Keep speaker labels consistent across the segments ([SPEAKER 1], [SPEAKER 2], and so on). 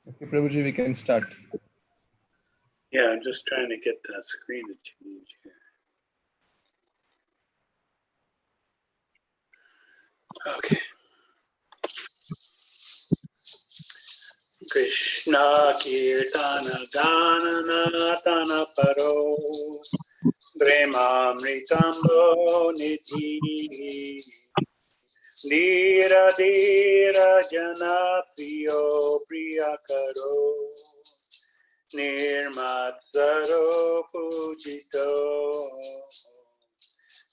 [SPEAKER 1] Okay, Prabhuji, we can start.
[SPEAKER 2] Yeah, I'm just trying to get that screen to change here. Okay. Krishna Kirtana Gana Natana Paro Premamritambo Nidhi Dira Dira Jana Priyo Priyakaro Nirmatsaro Pujito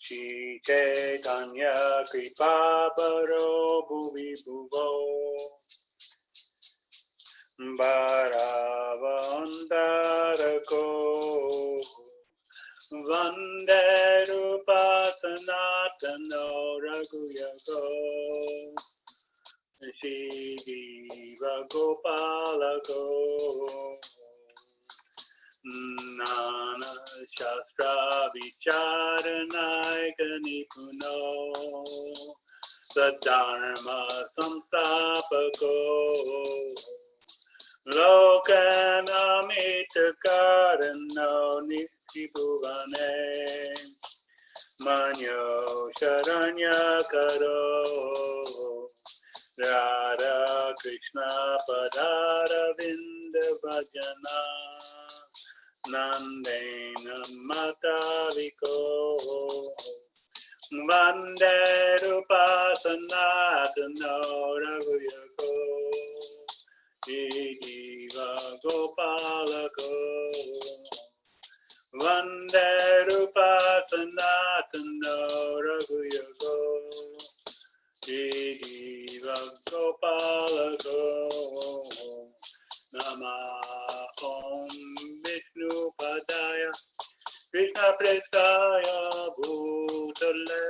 [SPEAKER 2] Shri Chaitanya Kripa Baro Bhuvi Bhuvo Bharavantarako Vande Rupa Sanatano Raghuyago Shri Diva Gopalako Nana Shastra Vicharanaika Nipuno Sadharma Samstapako Lokanamita Karano Nitibhuvane Manyo Sharanya Karo Radha Krishna Padara Vinda Bhajana Nandena Mataviko Vande Rupa Sanatano Raghuyako Diva Gopalako Vande Rupa Sanatano Raghuyako Diva Gopalako Nama Om Vishnu Padaya Krishna Prestaya Bhutale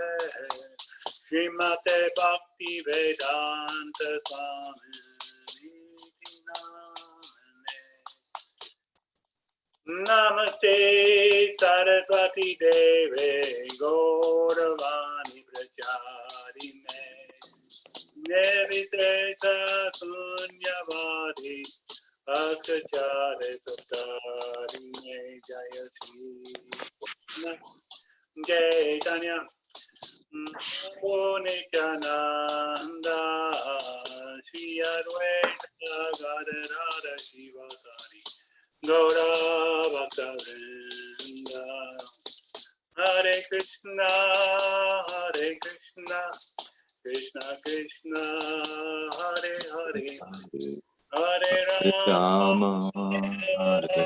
[SPEAKER 2] Srimate Bhakti Vedanta Swami Namaste Saraswati Deve Gauravani Pracharine Nevitesa Sunyavadi Akachare Satarine Jaya Shri Chaitanya Nityananda Shri Advaita Gadadara Shivasari Gaura Bhakta-vrinda Hare Krishna Krishna Krishna Hare Hare Hare Rama Hare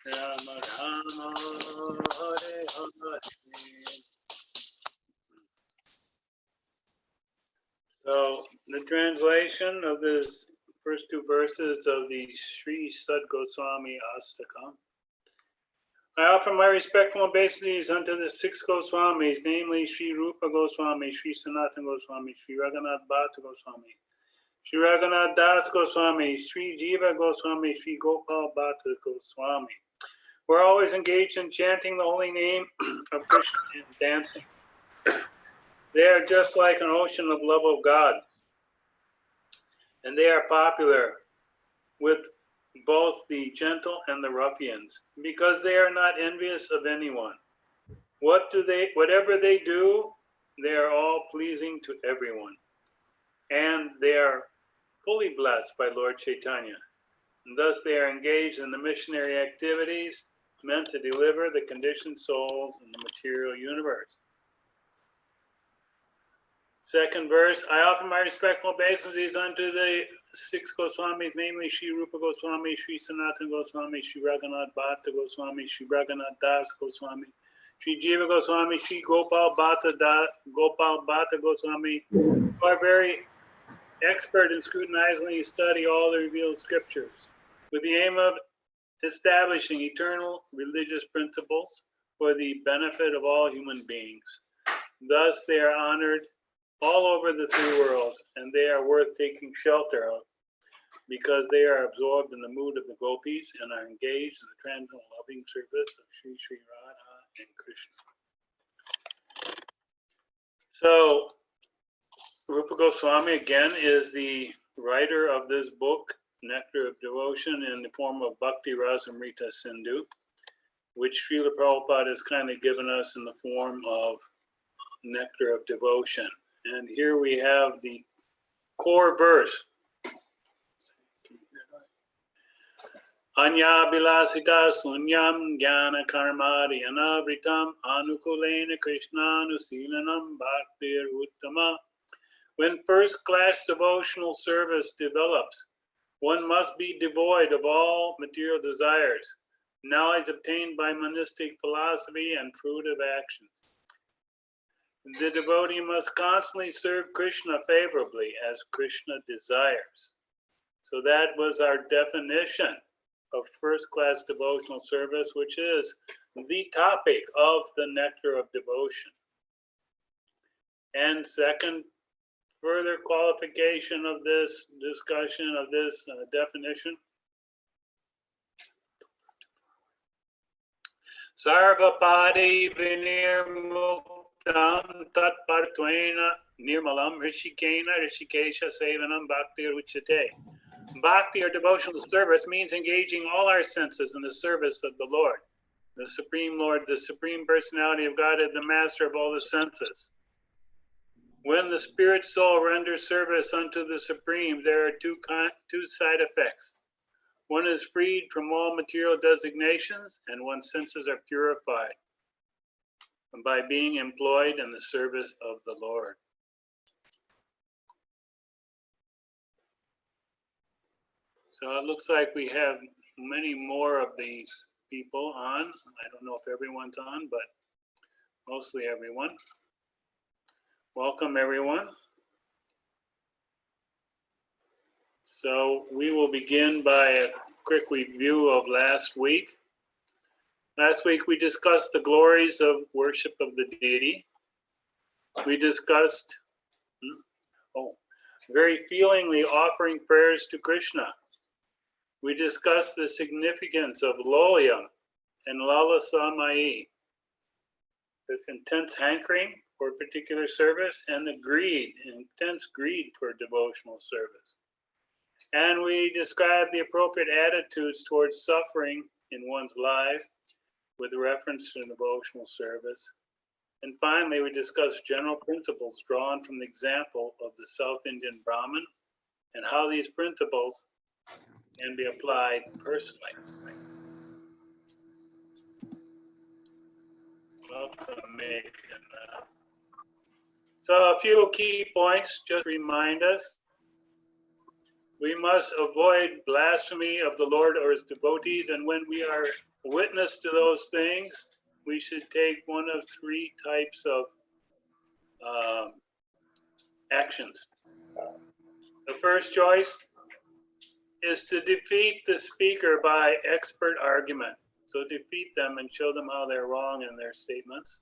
[SPEAKER 2] Rama Rama Hare Hare. So the translation of this first two verses of the Sri Sad Goswami Astakam. I offer my respectful obeisances unto the six Goswamis, namely Sri Rupa Goswami, Sri Sanatana Goswami, Sri Raghunath Bhatta Goswami, Sri Raghunath Das Goswami, Sri Jiva Goswami, Sri Gopal Bhatta Goswami. We're always engaged in chanting the holy name of Krishna and dancing. They are just like an ocean of love of God. And they are popular with both the gentle and the ruffians because they are not envious of anyone. Whatever they do, they are all pleasing to everyone. And they are fully blessed by Lord Chaitanya. And thus they are engaged in the missionary activities meant to deliver the conditioned souls in the material universe. Second verse, I offer my respectful obeisances unto the six Goswamis, namely Sri Rupa Goswami, Sri Sanatana Goswami, Sri Raghunath Bhatta Goswami, Sri Raghunath Das Goswami, Sri Jiva Goswami, Sri Gopal Bhatta Goswami, who are very expert in scrutinizingly study all the revealed scriptures with the aim of establishing eternal religious principles for the benefit of all human beings. Thus they are honored all over the three worlds, and they are worth taking shelter of because they are absorbed in the mood of the gopis and are engaged in the transcendental loving service of Sri Sri Radha and Krishna. So Rupa Goswami again is the writer of this book, Nectar of Devotion, in the form of Bhakti Rasamrita Sindhu, which Srila Prabhupada has kindly given us in the form of Nectar of Devotion. And here we have the core verse. Anya bilasita sunyam jnana karmadi anavritam anukulena krishnanu bhaktir uttama. When first-class devotional service develops, one must be devoid of all material desires, knowledge obtained by monistic philosophy, and fruit of action. The devotee must constantly serve Krishna favorably as Krishna desires. So that was our definition of first-class devotional service, which is the topic of the Nectar of Devotion. And second, further qualification of this discussion, of this definition. Sarvapadi vinirmuktam tatpartvena nirmalam rishikena rishikesha sevanam bhaktir uchate. Bhakti, or devotional service, means engaging all our senses in the service of the Lord, the Supreme Lord, the Supreme Personality of Godhead, the Master of all the senses. When the spirit soul renders service unto the Supreme, there are two side effects. One is freed from all material designations, and one's senses are purified by being employed in the service of the Lord. So it looks like we have many more of these people on. I don't know if everyone's on, but mostly everyone. Welcome, everyone. So we will begin by a quick review of last week. Last week we discussed the glories of worship of the deity. We discussed very feelingly offering prayers to Krishna. We discussed the significance of loyam and lalasamai, this intense hankering for a particular service, and the greed, intense greed for devotional service. And we described the appropriate attitudes towards suffering in one's life with reference to devotional service. And finally, we discussed general principles drawn from the example of the South Indian Brahmin and how these principles can be applied personally. Welcome, Megan. So a few key points, just remind us. We must avoid blasphemy of the Lord or his devotees, and when we are witness to those things, we should take one of three types of actions. The first choice is to defeat the speaker by expert argument. So defeat them and show them how they're wrong in their statements.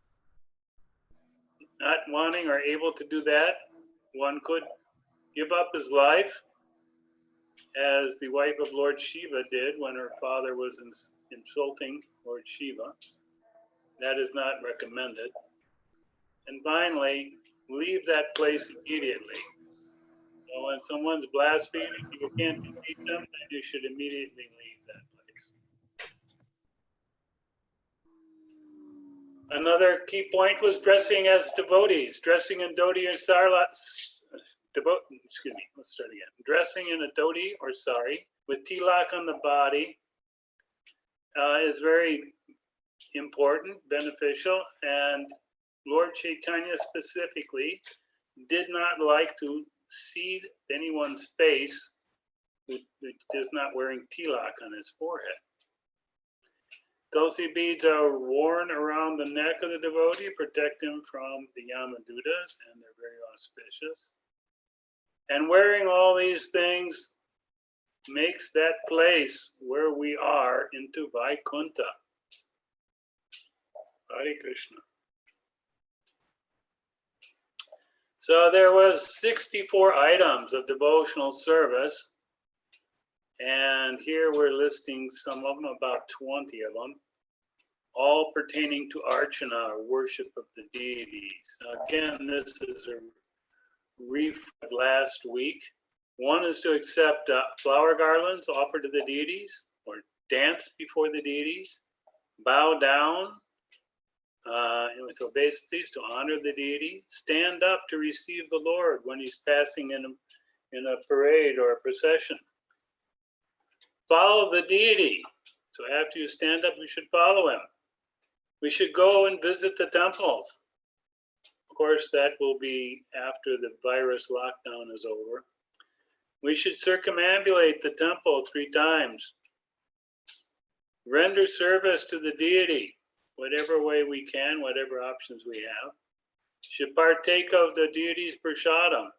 [SPEAKER 2] Not wanting or able to do that, one could give up his life, as the wife of Lord Shiva did when her father was insulting Lord Shiva. That is not recommended. And finally, leave that place immediately. So when someone's blaspheming, if you can't defeat them, then you should immediately leave that place. Another key point was dressing as devotees, dressing in dhoti or sari. Dressing in a dhoti or sari with tilak on the body is very important, beneficial, and Lord Chaitanya specifically did not like to see anyone's face who is not wearing tilak on his forehead. Tulsi beads are worn around the neck of the devotee, protect him from the Yamadutas, and they're very auspicious. And wearing all these things makes that place where we are into Vaikuntha. Hare Krishna. So there was 64 items of devotional service. And here we're listing some of them, about 20 of them, all pertaining to Archana, or worship of the deities. Now again, this is a brief last week. One is to accept flower garlands offered to the deities, or dance before the deities, bow down with obeisances to honor the deity, stand up to receive the Lord when he's passing in a parade or a procession. Follow the deity. So after you stand up, you should follow him. We should go and visit the temples. Of course, that will be after the virus lockdown is over. We should circumambulate the temple 3 times. Render service to the deity, whatever way we can, whatever options we have. Should partake of the deity's prasadam.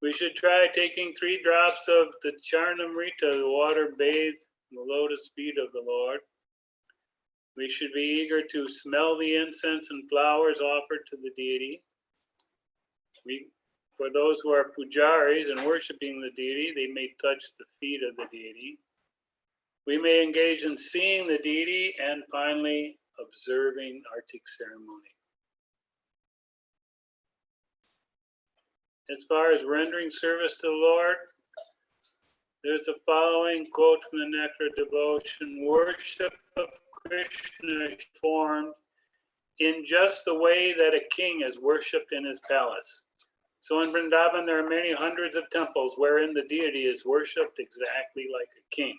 [SPEAKER 2] We should try taking 3 drops of the charnamrita, the water bathed in the lotus feet of the Lord. We should be eager to smell the incense and flowers offered to the deity. For those who are pujaris and worshiping the deity, they may touch the feet of the deity. We may engage in seeing the deity, and finally, observing Arctic ceremony. As far as rendering service to the Lord, there's the following quote from the Nectar Devotion: worship of Krishna is formed in just the way that a king is worshipped in his palace. So in Vrindavan, there are many hundreds of temples wherein the deity is worshipped exactly like a king.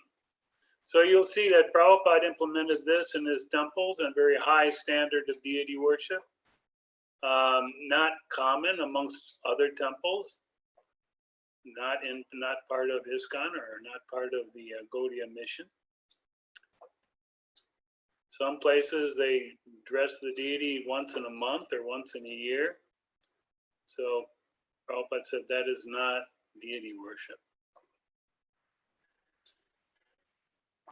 [SPEAKER 2] So you'll see that Prabhupada implemented this in his temples, and very high standard of deity worship. Not common amongst other temples, not part of ISKCON or not part of the Gaudiya mission. Some places they dress the deity once in a month or once in a year. So Prabhupada said that is not deity worship.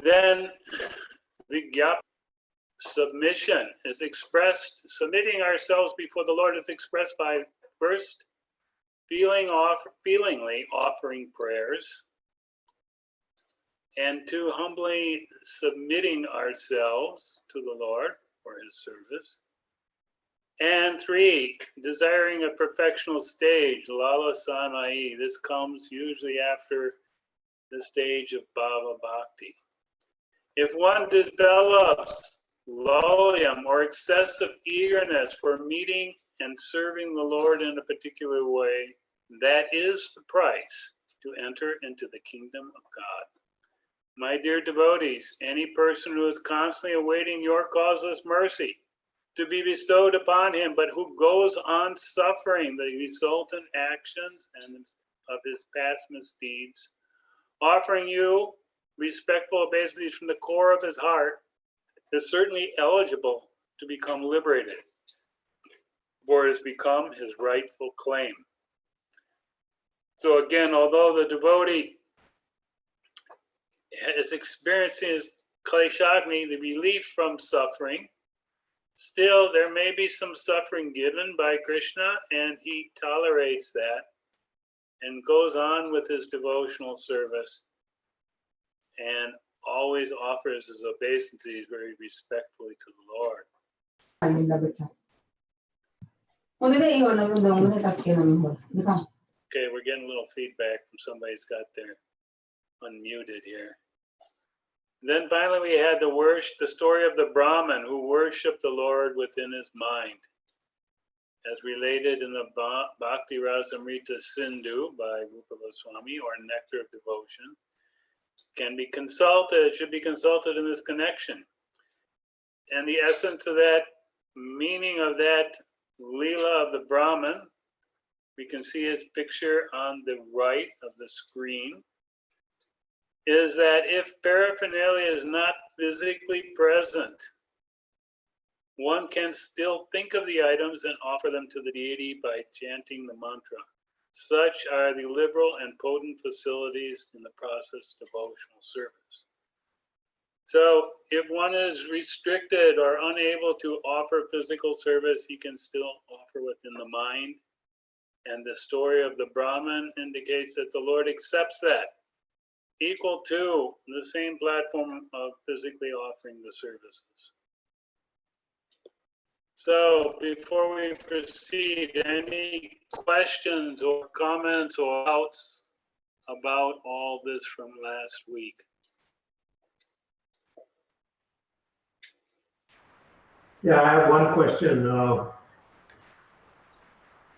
[SPEAKER 2] Then Vigyap, submission is expressed, submitting ourselves before the Lord is expressed by first feelingly offering prayers, and 2, humbly submitting ourselves to the Lord for his service, and 3, desiring a perfectional stage, lala samai. This comes usually after the stage of bhava bhakti. If one develops lalyam or excessive eagerness for meeting and serving the Lord in a particular way, that is the price to enter into the kingdom of God. My dear devotees, any person who is constantly awaiting your causeless mercy to be bestowed upon him, but who goes on suffering the resultant actions and of his past misdeeds, offering you respectful obeisances from the core of his heart, is certainly eligible to become liberated, for it has become his rightful claim. So again, although the devotee is experiencing kleshagni, the relief from suffering, still there may be some suffering given by Krishna, and he tolerates that and goes on with his devotional service and always offers his obeisances very respectfully to the Lord. Okay, we're getting a little feedback from somebody's got their unmuted here. Then finally we had the story of the Brahmin who worshipped the Lord within his mind, as related in the Bhakti Rasamrita Sindhu by Rupa Goswami, or Nectar of Devotion. Can be consulted, should be consulted in this connection. And the essence of that, meaning of that Leela of the Brahmin, we can see his picture on the right of the screen, is that if paraphernalia is not physically present, one can still think of the items and offer them to the deity by chanting the mantra. Such are the liberal and potent facilities in the process of devotional service. So if one is restricted or unable to offer physical service, he can still offer within the mind. And the story of the Brahmin indicates that the Lord accepts that, equal to the same platform of physically offering the services. So before we proceed, any questions or comments or doubts about all this from last week?
[SPEAKER 1] Yeah, I have one question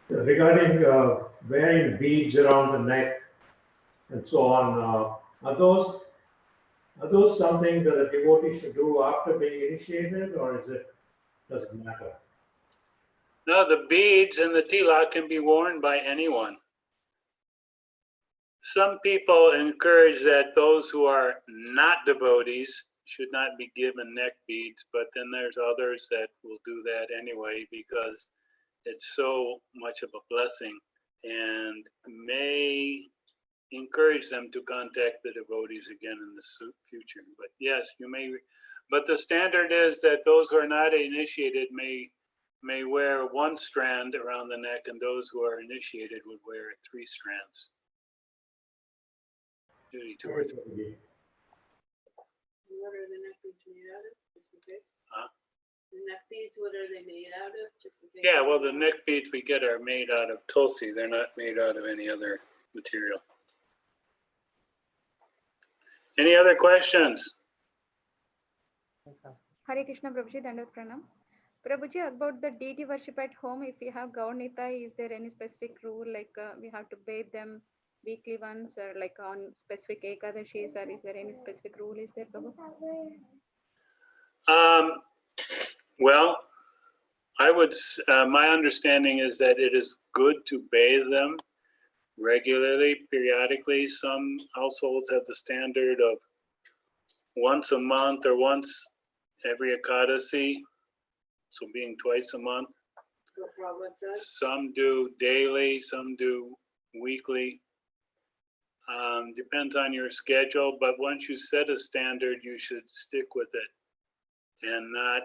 [SPEAKER 1] regarding wearing beads around the neck and so on. Are those something that a devotee should do after being initiated, or does it matter?
[SPEAKER 2] No, the beads and the tilak can be worn by anyone. Some people encourage that those who are not devotees should not be given neck beads, but then there's others that will do that anyway because it's so much of a blessing and may encourage them to contact the devotees again in the future. But yes, you may, but the standard is that those who are not initiated may wear one strand around the neck, and those who are initiated would wear 3 strands. Maybe 2 or 3.
[SPEAKER 3] What are the neck beads made out of, just in case?
[SPEAKER 2] Huh?
[SPEAKER 3] The neck beads, what are they made out of, just in case?
[SPEAKER 2] Yeah, well, the neck beads we get are made out of tulsi. They're not made out of any other material. Any other questions?
[SPEAKER 4] Hare Krishna, Prabhuji, Dandavat Pranam. Prabhuji, about the deity worship at home, if we have Gaunita, is there any specific rule, like we have to bathe them weekly once, or like on specific Ekadashis, or is there any specific rule, is there, Prabhu?
[SPEAKER 2] Well, I would, my understanding is that it is good to bathe them regularly, periodically. Some households have the standard of once a month or once every Ekadasi, so being twice a month.
[SPEAKER 3] What Prabhupada says?
[SPEAKER 2] Some do daily, some do weekly. Depends on your schedule, but once you set a standard, you should stick with it and not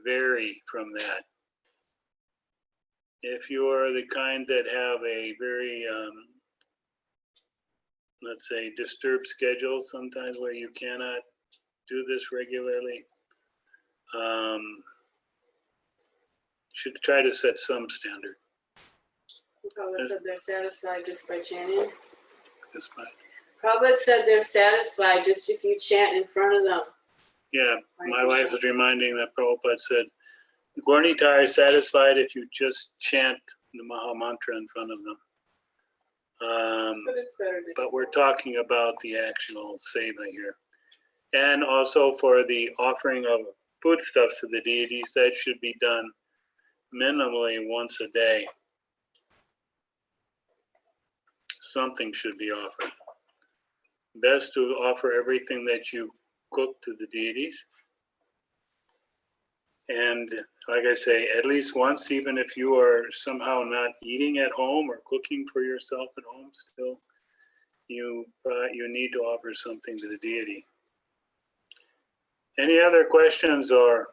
[SPEAKER 2] vary from that. If you're the kind that have a very, let's say, disturbed schedule, sometimes where you cannot do this regularly, should try to set some standard.
[SPEAKER 3] Prabhupada said they're satisfied just by chanting.
[SPEAKER 2] That's fine.
[SPEAKER 3] Prabhupada said they're satisfied just if you chant in front of them.
[SPEAKER 2] Yeah, my wife was reminding that Prabhupada said, Gaurnitar is satisfied if you just chant the Maha Mantra in front of them.
[SPEAKER 3] But it's better to
[SPEAKER 2] But we're talking about the actual seva here. And also for the offering of foodstuffs to the deities, that should be done minimally once a day. Something should be offered. Best to offer everything that you cook to the deities. And like I say, at least once, even if you are somehow not eating at home or cooking for yourself at home, still you need to offer something to the deity. Any other questions or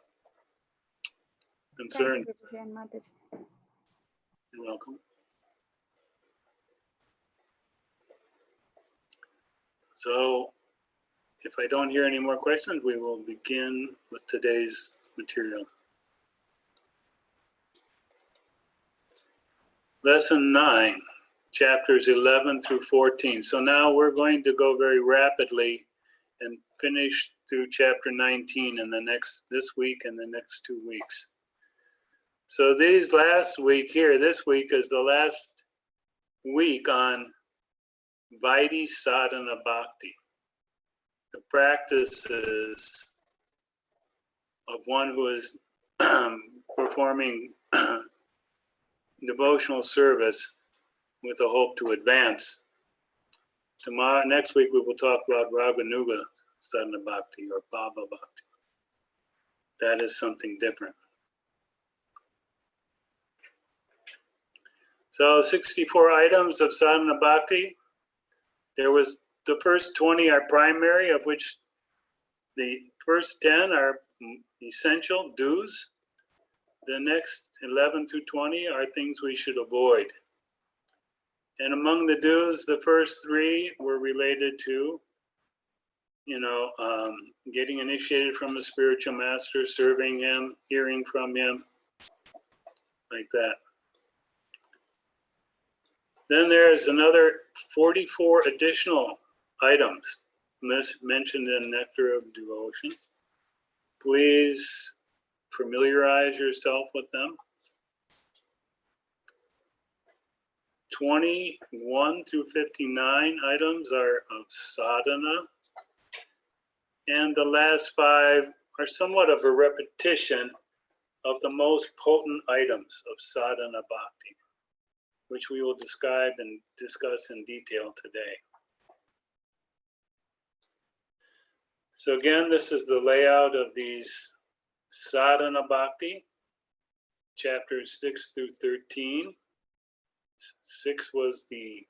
[SPEAKER 2] concerns?
[SPEAKER 4] Thank you, Prabhuji and Mataji.
[SPEAKER 2] You're welcome. So if I don't hear any more questions, we will begin with today's material. Lesson 9, chapters 11 through 14. So now we're going to go very rapidly and finish through chapter 19 in this week and the next 2 weeks. So these last week here, this week is the last week on Vaidhi Sadhana Bhakti, the practices of one who is performing devotional service with a hope to advance. Tomorrow, next week, we will talk about Raganuga Sadhana Bhakti or Bhava Bhakti. That is something different. So 64 items of Sadhana Bhakti. There was the first 20 are primary, of which the first 10 are essential dues. The next 11 through 20 are things we should avoid. And among the dues, the first 3 were related to, getting initiated from a spiritual master, serving him, hearing from him, like that. Then there's another 44 additional items mentioned in Nectar of Devotion. Please familiarize yourself with them. 21 through 59 items are of sadhana, and the last 5 are somewhat of a repetition of the most potent items of sadhana bhakti, which we will describe and discuss in detail today. So again, this is the layout of these sadhana bhakti, chapters 6 through 13. 6 was the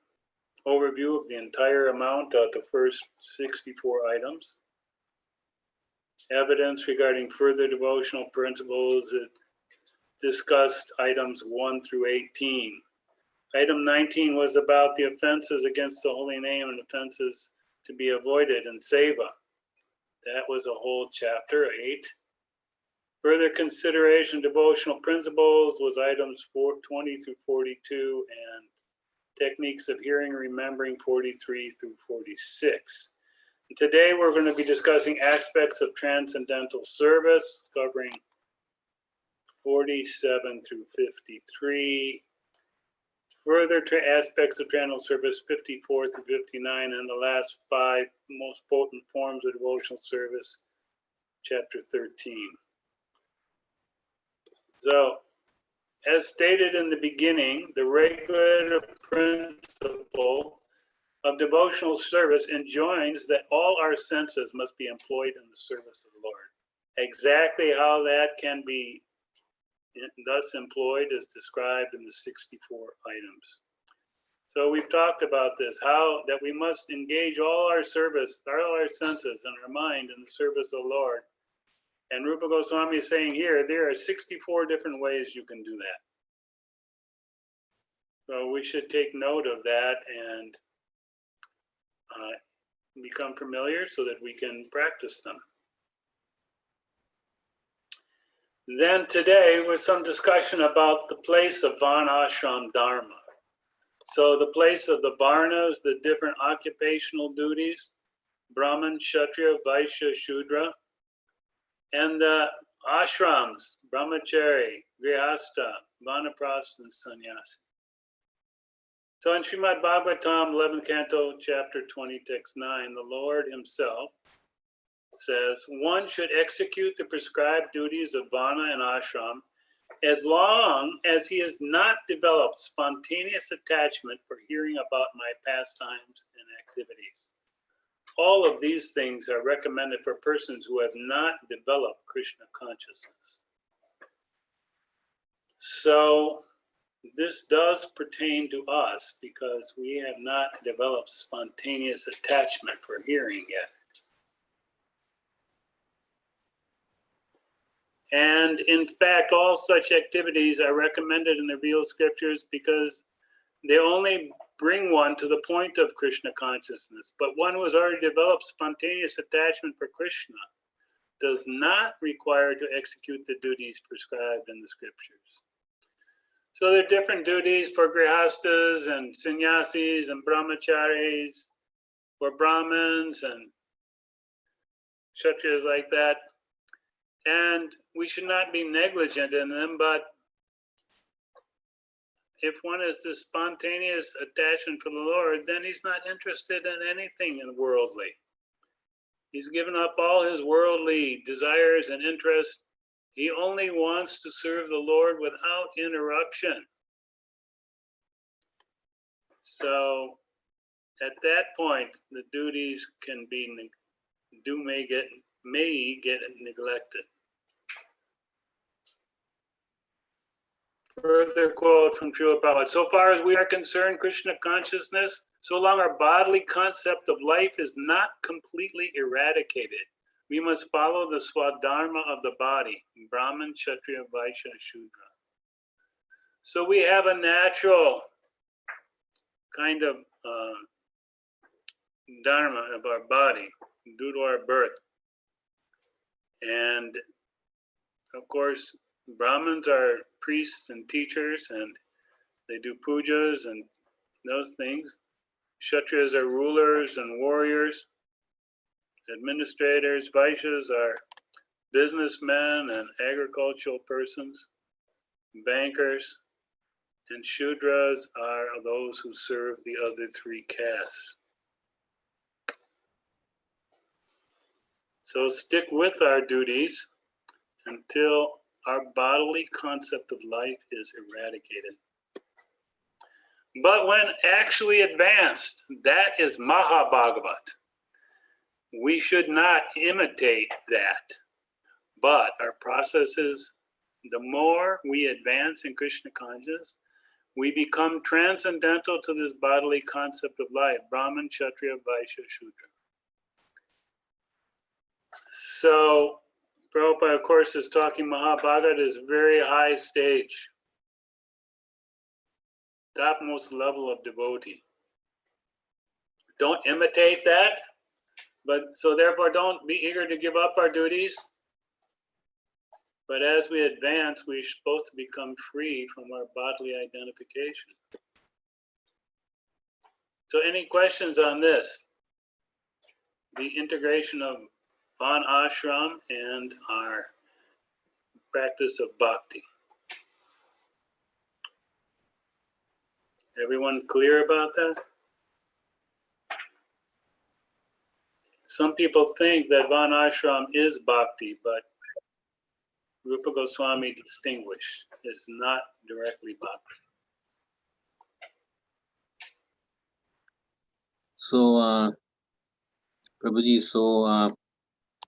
[SPEAKER 2] overview of the entire amount of the first 64 items. Evidence regarding further devotional principles that discussed items 1 through 18. Item 19 was about the offenses against the holy name and offenses to be avoided in seva. That was a whole chapter, 8. Further consideration of devotional principles was items 20 through 42 and techniques of hearing and remembering 43 through 46. And today we're going to be discussing aspects of transcendental service, covering 47 through 53. Further aspects of transcendental service, 54 through 59, and the last 5 most potent forms of devotional service, chapter 13. So, as stated in the beginning, the regulative principle of devotional service enjoins that all our senses must be employed in the service of the Lord. Exactly how that can be thus employed is described in the 64 items. So we've talked about this, how that we must engage all our senses and our mind in the service of the Lord. And Rupa Goswami is saying here, there are 64 different ways you can do that. So we should take note of that and become familiar so that we can practice them. Then today was some discussion about the place of Varnashram Dharma. So the place of the Varnas, the different occupational duties, Brahman, Kshatriya, Vaishya, Shudra, and the ashrams, Brahmachari, Grihastha, Vanaprastha, and Sannyasi. So in Srimad Bhagavatam, 11th canto, chapter 20, text 9, the Lord himself says, one should execute the prescribed duties of Vana and ashram as long as he has not developed spontaneous attachment for hearing about my pastimes and activities. All of these things are recommended for persons who have not developed Krishna consciousness. So this does pertain to us because we have not developed spontaneous attachment for hearing yet. And in fact, all such activities are recommended in the real scriptures because they only bring one to the point of Krishna consciousness. But one who has already developed spontaneous attachment for Krishna does not require to execute the duties prescribed in the scriptures. So there are different duties for grihastas and sannyasis and brahmacharis, for brahmins and kshatriyas like that. And we should not be negligent in them, but if one has this spontaneous attachment for the Lord, then he's not interested in anything worldly. He's given up all his worldly desires and interests. He only wants to serve the Lord without interruption. So at that point, the duties can be may get neglected. Further quote from Srila Prabhupada. So far as we are concerned, Krishna consciousness, so long our bodily concept of life is not completely eradicated, we must follow the swadharma of the body, Brahman, Kshatriya, Vaishya, Shudra. So we have a natural kind of dharma of our body due to our birth. And of course, Brahmins are priests and teachers, and they do pujas and those things. Kshatriyas are rulers and warriors. Administrators, Vaishyas are businessmen and agricultural persons, bankers, and Shudras are those who serve the other three castes. So stick with our duties until our bodily concept of life is eradicated. But when actually advanced, that is Mahabhagavat. We should not imitate that. But our processes, the more we advance in Krishna consciousness, we become transcendental to this bodily concept of life, Brahman, Kshatriya, Vaishya, Shudra. So, Prabhupada, of course, is talking Mahabhagavat is a very high stage, topmost level of devotee. Don't imitate that, but so therefore don't be eager to give up our duties. But as we advance, we're supposed to become free from our bodily identification. So any questions on this? The integration of Van Ashram and our practice of bhakti. Everyone clear about that? Some people think that Van Ashram is bhakti, but Rupa Goswami distinguished. It's not directly bhakti.
[SPEAKER 5] So, Prabhuji,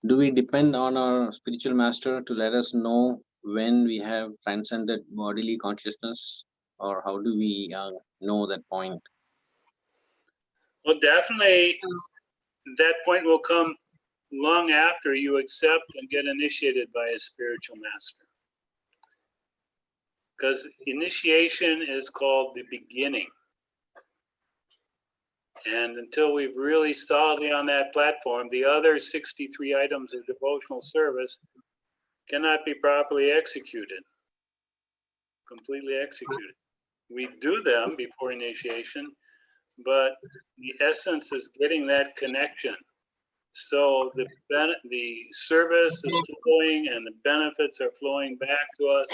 [SPEAKER 5] do we depend on our spiritual master to let us know when we have transcended bodily consciousness, or how do we know that point?
[SPEAKER 2] Well, definitely that point will come long after you accept and get initiated by a spiritual master. Because initiation is called the beginning. And until we've really solidly on that platform, the other 63 items of devotional service cannot be properly executed, completely executed. We do them before initiation, but the essence is getting that connection. So the service is flowing and the benefits are flowing back to us.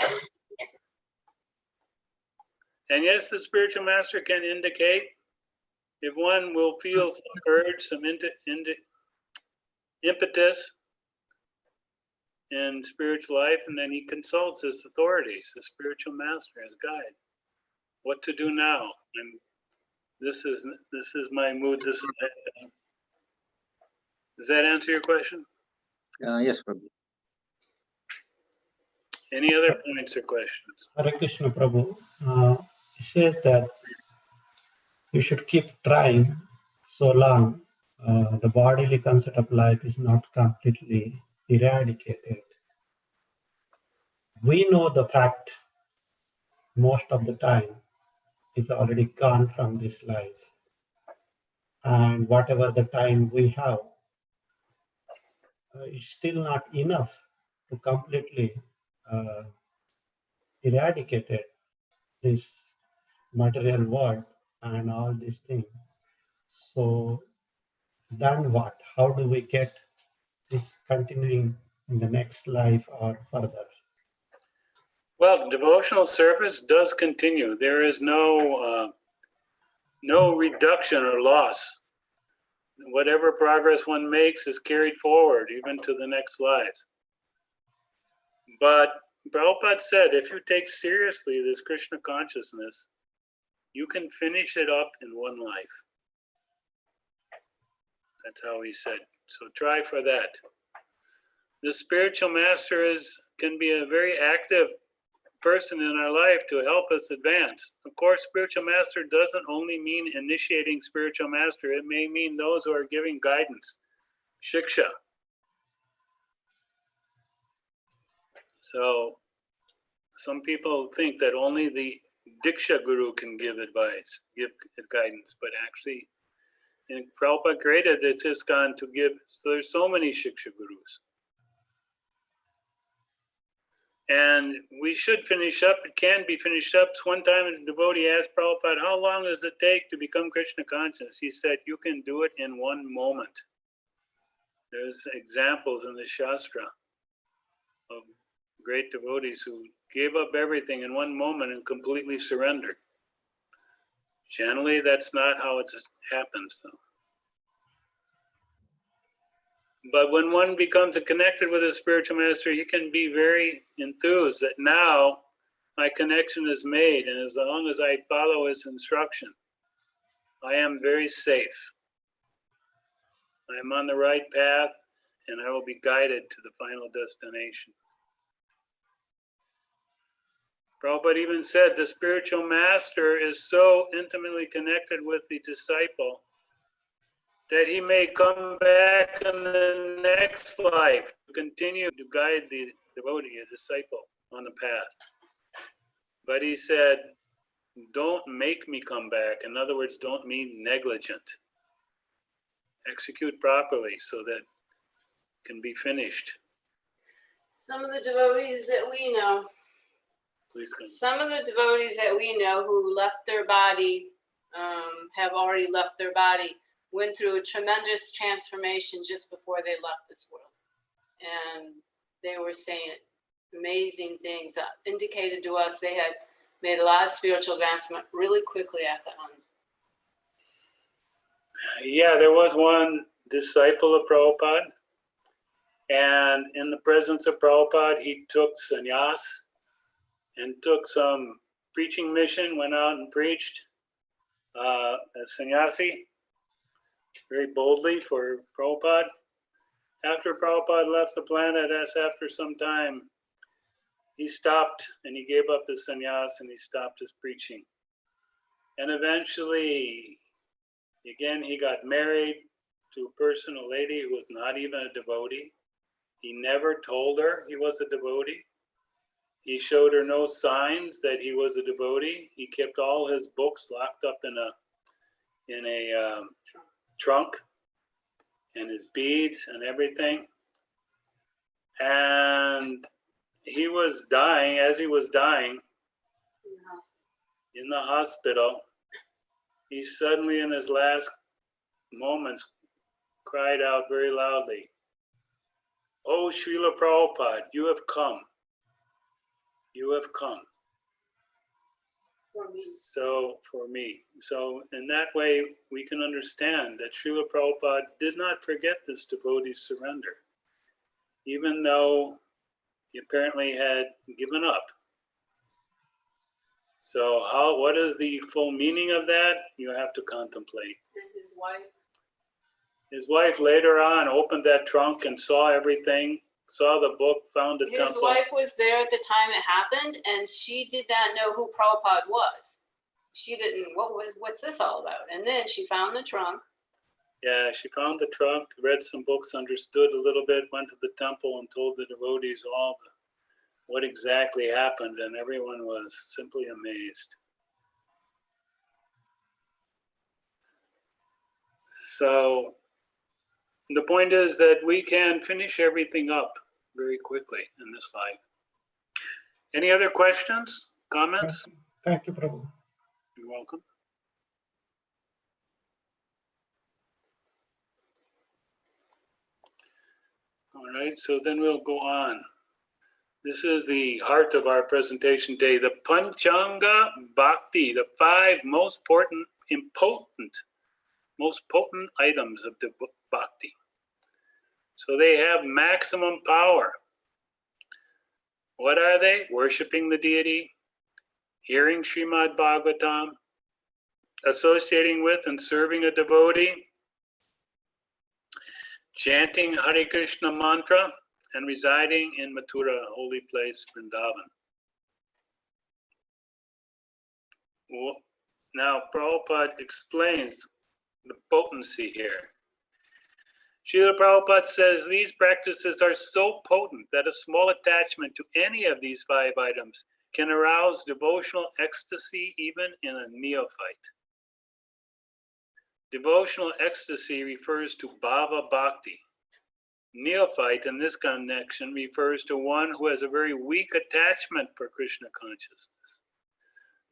[SPEAKER 2] And yes, the spiritual master can indicate if one will feel some urge, some impetus in spiritual life, and then he consults his authorities, the spiritual master, his guide. What to do now? And this is my mood. This is that. Does that answer your question?
[SPEAKER 5] Yes, Prabhu.
[SPEAKER 2] Any other points or questions?
[SPEAKER 6] Hare Krishna Prabhu. He says that you should keep trying so long the bodily concept of life is not completely eradicated. We know the fact most of the time is already gone from this life. And whatever the time we have, is still not enough to completely eradicate this material world and all these things. So then what? How do we get this continuing in the next life or further?
[SPEAKER 2] Well, devotional service does continue. There is no reduction or loss. Whatever progress one makes is carried forward, even to the next life. But Prabhupada said, if you take seriously this Krishna consciousness, you can finish it up in one life. That's how he said. So try for that. The spiritual master can be a very active person in our life to help us advance. Of course, spiritual master doesn't only mean initiating spiritual master. It may mean those who are giving guidance, shiksha. So some people think that only the Diksha Guru can give advice, give guidance, but actually, and Prabhupada created this ISKCON to give, so there's so many Shiksha Gurus. And we should finish up. It can be finished up. One time a devotee asked Prabhupada, how long does it take to become Krishna conscious? He said, you can do it in 1 moment. There's examples in the Shastra of great devotees who gave up everything in 1 moment and completely surrendered. Generally, that's not how it happens, though. But when one becomes connected with a spiritual master, he can be very enthused that now my connection is made, and as long as I follow his instruction, I am very safe. I am on the right path, and I will be guided to the final destination. Prabhupada even said the spiritual master is so intimately connected with the disciple that he may come back in the next life to continue to guide the devotee, a disciple, on the path. But he said, don't make me come back. In other words, don't be negligent. Execute properly so that it can be finished.
[SPEAKER 3] Some of the devotees that we know,
[SPEAKER 2] Please come.
[SPEAKER 3] some of the devotees that we know who left their body, have already left their body, went through a tremendous transformation just before they left this world. And they were saying amazing things, indicated to us they had made a lot of spiritual advancement really quickly at the end.
[SPEAKER 2] Yeah, there was one disciple of Prabhupada, and in the presence of Prabhupada, he took sannyas and took some preaching mission, went out and preached as sannyasi very boldly for Prabhupada. After Prabhupada left the planet, as after some time, he stopped and he gave up his sannyas and he stopped his preaching. And eventually, again, he got married to a person, a lady who was not even a devotee. He never told her he was a devotee. He showed her no signs that he was a devotee. He kept all his books locked up in a trunk, and his beads and everything. And he was dying. As he was dying in the hospital, he suddenly, in his last moments, cried out very loudly, "Oh, Srila Prabhupada, you have come. You have come."
[SPEAKER 3] For me.
[SPEAKER 2] So, for me. So, in that way, we can understand that Srila Prabhupada did not forget this devotee's surrender, even though he apparently had given up. So, what is the full meaning of that? You have to contemplate.
[SPEAKER 3] And his wife.
[SPEAKER 2] His wife later on opened that trunk and saw everything, saw the book, found the temple.
[SPEAKER 3] His wife was there at the time it happened, and she did not know who Prabhupada was. She didn't, what's this all about? And then she found the trunk.
[SPEAKER 2] Yeah, she found the trunk, read some books, understood a little bit, went to the temple and told the devotees what exactly happened, and everyone was simply amazed. So the point is that we can finish everything up very quickly in this life. Any other questions, comments?
[SPEAKER 6] Thank you, Prabhu.
[SPEAKER 2] You're welcome. All right, so then we'll go on. This is the heart of our presentation today, the Panchanga Bhakti, the 5 most potent items of the Bhakti. So they have maximum power. What are they? Worshipping the deity, hearing Srimad Bhagavatam, associating with and serving a devotee, chanting Hare Krishna mantra, and residing in Mathura, holy place, Vrindavan. Well, now, Prabhupada explains the potency here. Srila Prabhupada says these practices are so potent that a small attachment to any of these 5 items can arouse devotional ecstasy even in a neophyte. Devotional ecstasy refers to bhava bhakti, Neophyte in this connection refers to one who has a very weak attachment for Krishna consciousness.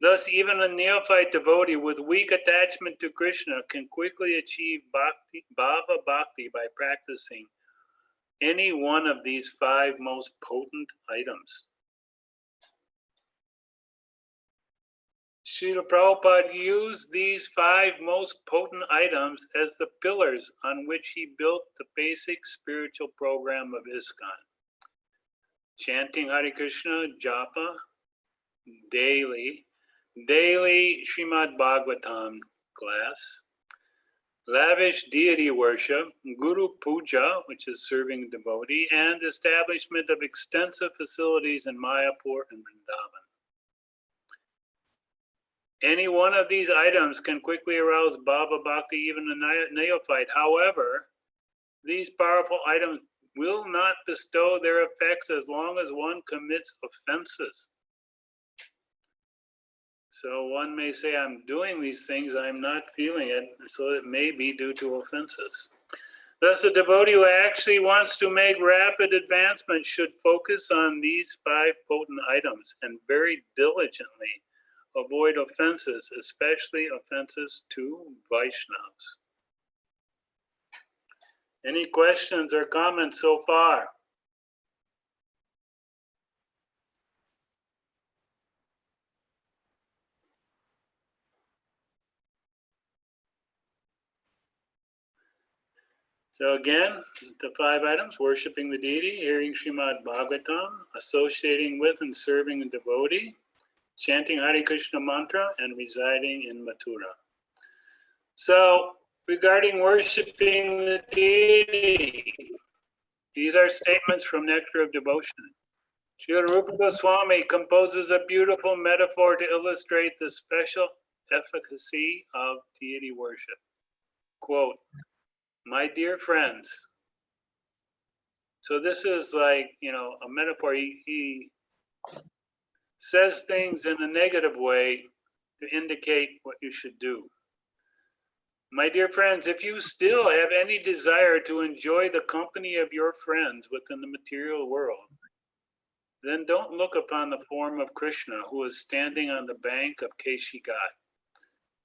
[SPEAKER 2] Thus, even a neophyte devotee with weak attachment to Krishna can quickly achieve bhakti, bhava bhakti by practicing any one of these 5 most potent items. Srila Prabhupada used these 5 most potent items as the pillars on which he built the basic spiritual program of ISKCON. Chanting Hare Krishna, japa, daily Srimad Bhagavatam class, lavish deity worship, Guru Puja, which is serving devotee, and establishment of extensive facilities in Mayapur and Vrindavan. Any one of these items can quickly arouse Bhava Bhakti, even a neophyte. However, these powerful items will not bestow their effects as long as one commits offenses. So one may say, I'm doing these things, I'm not feeling it, so it may be due to offenses. Thus, a devotee who actually wants to make rapid advancement should focus on these 5 potent items and very diligently avoid offenses, especially offenses to Vaishnavas. Any questions or comments so far? So again, the 5 items: worshiping the deity, hearing Srimad Bhagavatam, associating with and serving a devotee, chanting Hare Krishna mantra, and residing in Mathura. So regarding worshiping the deity, these are statements from Nectar of Devotion. Srila Rupa Goswami composes a beautiful metaphor to illustrate the special efficacy of deity worship. Quote, my dear friends. So this is like, a metaphor. He says things in a negative way to indicate what you should do. My dear friends, if you still have any desire to enjoy the company of your friends within the material world, then don't look upon the form of Krishna, who is standing on the bank of Keshigat.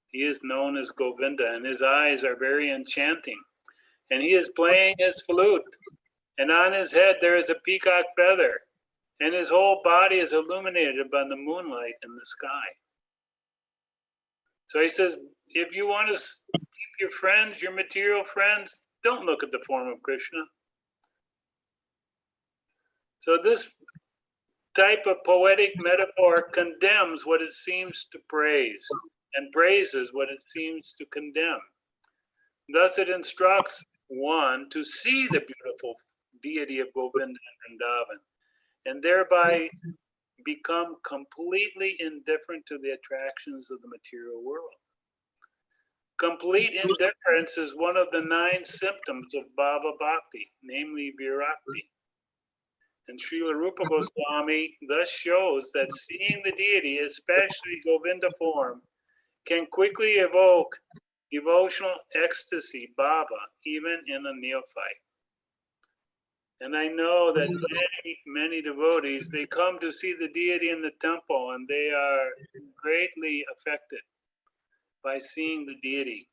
[SPEAKER 2] He is known as Govinda, and his eyes are very enchanting. And he is playing his flute, and on his head there is a peacock feather, and his whole body is illuminated by the moonlight in the sky. So he says, if you want to keep your friends, your material friends, don't look at the form of Krishna. So this type of poetic metaphor condemns what it seems to praise and praises what it seems to condemn. Thus it instructs one to see the beautiful deity of Govinda and Vrindavan, and thereby become completely indifferent to the attractions of the material world. Complete indifference is one of the 9 symptoms of Bhava Bhakti, namely Virakti. And Srila Rupa Goswami thus shows that seeing the deity, especially Govinda form, can quickly evoke devotional ecstasy, bhava, even in a neophyte. And I know that many devotees, they come to see the deity in the temple and they are greatly affected by seeing the deity,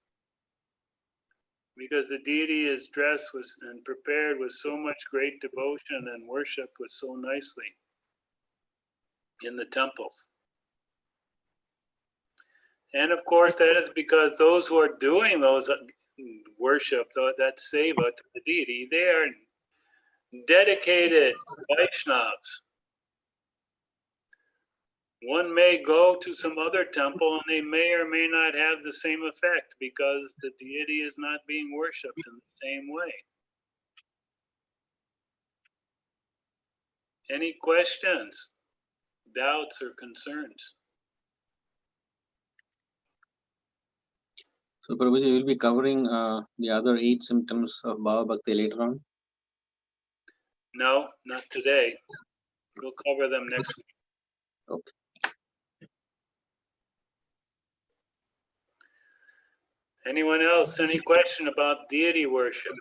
[SPEAKER 2] because the deity is dressed with and prepared with so much great devotion and worshipped with so nicely in the temples. And of course, that is because those who are doing those worship, that seva to the deity, they are dedicated Vaishnavas. One may go to some other temple and they may or may not have the same effect because the deity is not being worshipped in the same way. Any questions, doubts, or concerns?
[SPEAKER 5] So, Prabhuji, we'll be covering the other 8 symptoms of Bhava Bhakti later on.
[SPEAKER 2] No, not today. We'll cover them next week.
[SPEAKER 5] Okay.
[SPEAKER 2] Anyone else? Any question about deity worship?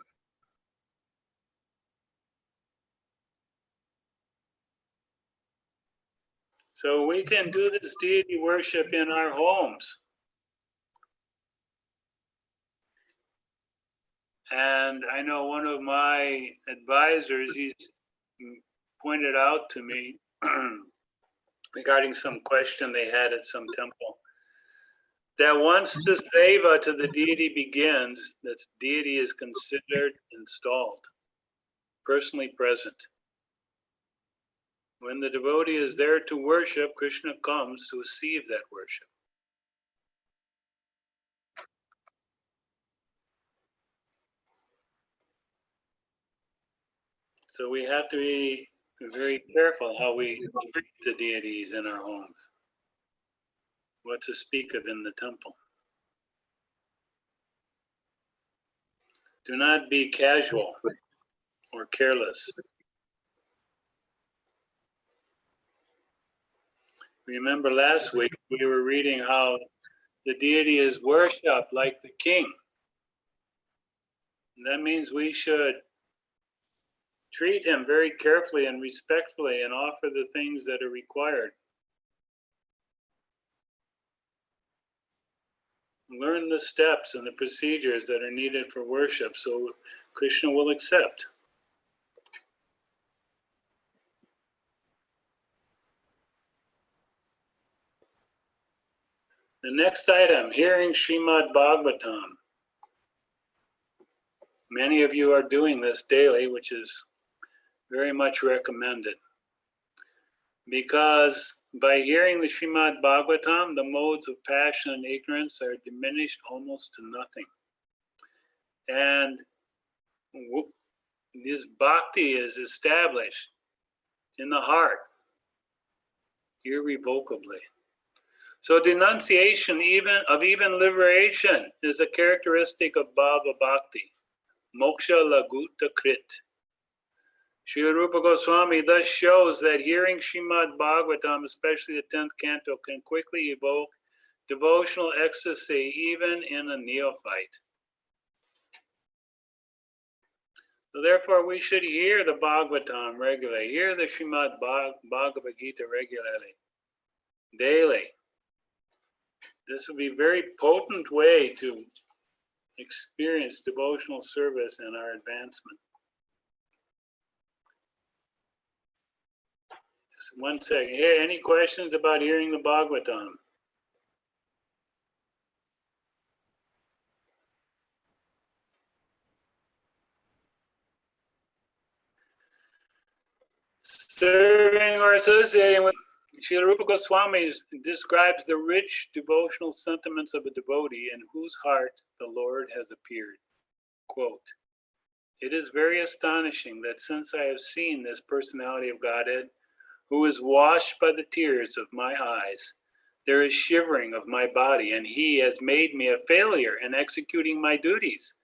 [SPEAKER 2] So we can do this deity worship in our homes. And I know one of my advisors, he's pointed out to me regarding some question they had at some temple, that once the seva to the deity begins, that deity is considered installed, personally present. When the devotee is there to worship, Krishna comes to receive that worship. So we have to be very careful how we treat the deities in our homes. What to speak of in the temple. Do not be casual or careless. Remember last week we were reading how the deity is worshipped like the king. And that means we should treat him very carefully and respectfully and offer the things that are required. Learn the steps and the procedures that are needed for worship so Krishna will accept. The next item, hearing Srimad Bhagavatam. Many of you are doing this daily, which is very much recommended. Because by hearing the Srimad Bhagavatam, the modes of passion and ignorance are diminished almost to nothing. And this bhakti is established in the heart irrevocably. So denunciation even liberation is a characteristic of Bhava Bhakti. Moksha Laguta Krit. Srila Rupa Goswami thus shows that hearing Srimad Bhagavatam, especially the 10th canto, can quickly evoke devotional ecstasy even in a neophyte. So therefore we should hear the Bhagavatam regularly, hear the Srimad Bhagavad Gita regularly, daily. This will be a very potent way to experience devotional service and our advancement. Just 1 second. Hey, any questions about hearing the Bhagavatam? Serving or associating with Srila Rupa Goswami describes the rich devotional sentiments of a devotee in whose heart the Lord has appeared. Quote, "It is very astonishing that since I have seen this personality of Godhead, who is washed by the tears of my eyes, there is shivering of my body, and he has made me a failure in executing my duties.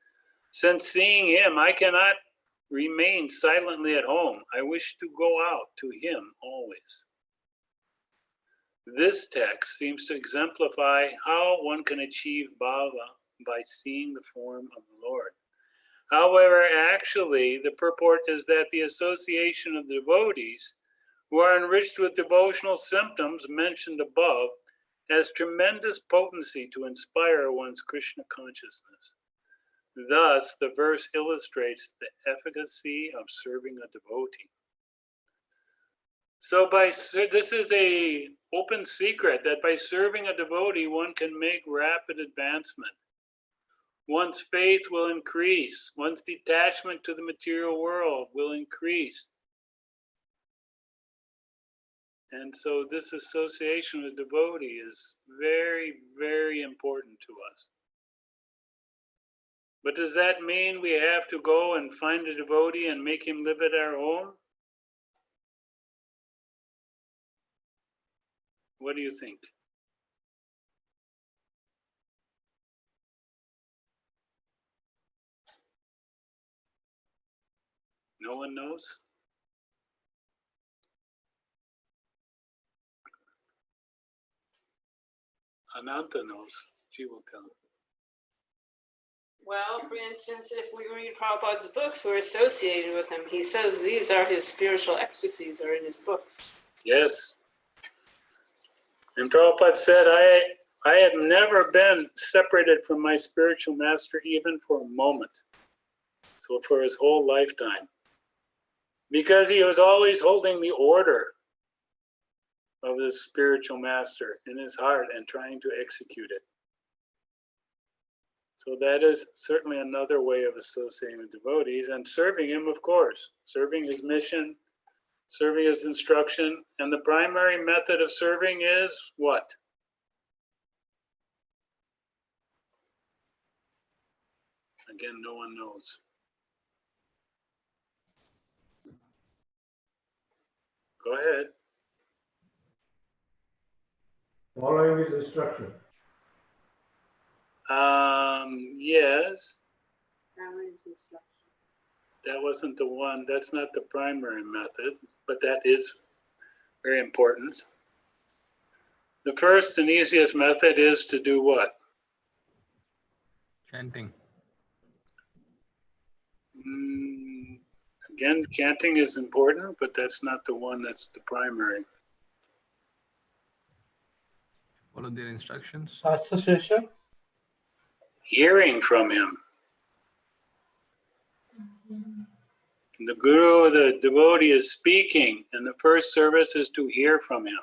[SPEAKER 2] Since seeing him, I cannot remain silently at home. I wish to go out to him always." This text seems to exemplify how one can achieve bhava by seeing the form of the Lord. However, actually, the purport is that the association of devotees who are enriched with devotional symptoms mentioned above has tremendous potency to inspire one's Krishna consciousness. Thus, the verse illustrates the efficacy of serving a devotee. So this is a open secret that by serving a devotee, one can make rapid advancement. One's faith will increase. One's detachment to the material world will increase. And so this association with devotee is very, very important to us. But does that mean we have to go and find a devotee and make him live at our home? What do you think? No one knows? Ananta knows. She will tell.
[SPEAKER 3] Well, for instance, if we read Prabhupada's books, we're associated with him. He says these are his spiritual ecstasies are in his books.
[SPEAKER 2] Yes. And Prabhupada said, I have never been separated from my spiritual master even for a moment. So for his whole lifetime. Because he was always holding the order of the spiritual master in his heart and trying to execute it. So that is certainly another way of associating with devotees and serving him, of course, serving his mission, serving his instruction. And the primary method of serving is what? Again, no one knows. Go ahead.
[SPEAKER 1] Following his instruction.
[SPEAKER 2] Yes,
[SPEAKER 3] Family's instruction.
[SPEAKER 2] that wasn't the one. That's not the primary method, but that is very important. The first and easiest method is to do what?
[SPEAKER 7] Chanting.
[SPEAKER 2] Again, chanting is important, but that's not the one that's the primary.
[SPEAKER 7] Follow their instructions.
[SPEAKER 6] Association.
[SPEAKER 2] Hearing from him. The guru, the devotee is speaking, and the first service is to hear from him.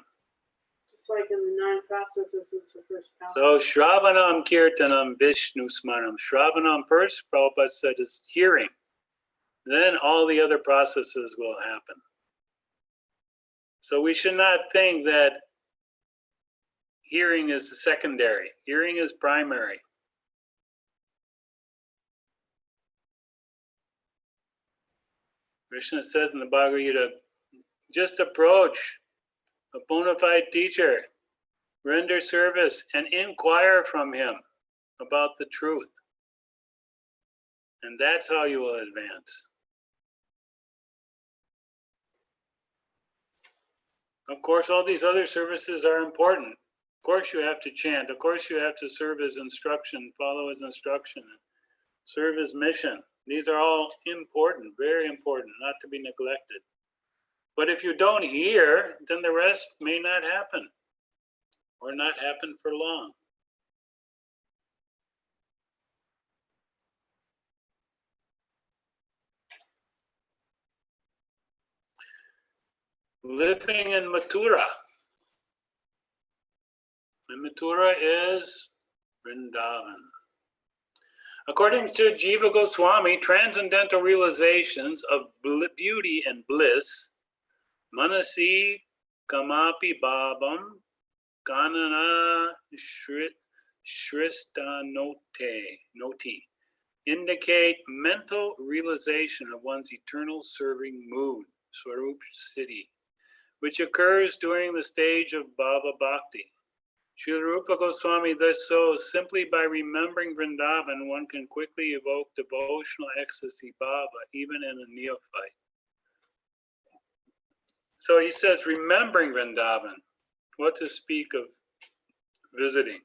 [SPEAKER 3] Just like in the 9 processes, it's the first process.
[SPEAKER 2] So, Shravanam Kirtanam Vishnu Smaranam. Shravanam first, Prabhupada said, is hearing. Then all the other processes will happen. So we should not think that hearing is secondary. Hearing is primary. Krishna says in the Bhagavad Gita, just approach a bona fide teacher, render service, and inquire from him about the truth. And that's how you will advance. Of course, all these other services are important. Of course, you have to chant. Of course, you have to serve his instruction, follow his instruction, serve his mission. These are all important, very important, not to be neglected. But if you don't hear, then the rest may not happen or not happen for long. Living in Mathura. And Mathura is Vrindavan. According to Jiva Goswami, transcendental realizations of beauty and bliss, manasi kamapi babam kanana noti, indicate mental realization of one's eternal serving mood, Swarup Siddhi, which occurs during the stage of Bhava Bhakti. Srila Rupa Goswami thus so simply by remembering Vrindavan, one can quickly evoke devotional ecstasy bhava, even in a neophyte. So he says, remembering Vrindavan, what to speak of visiting.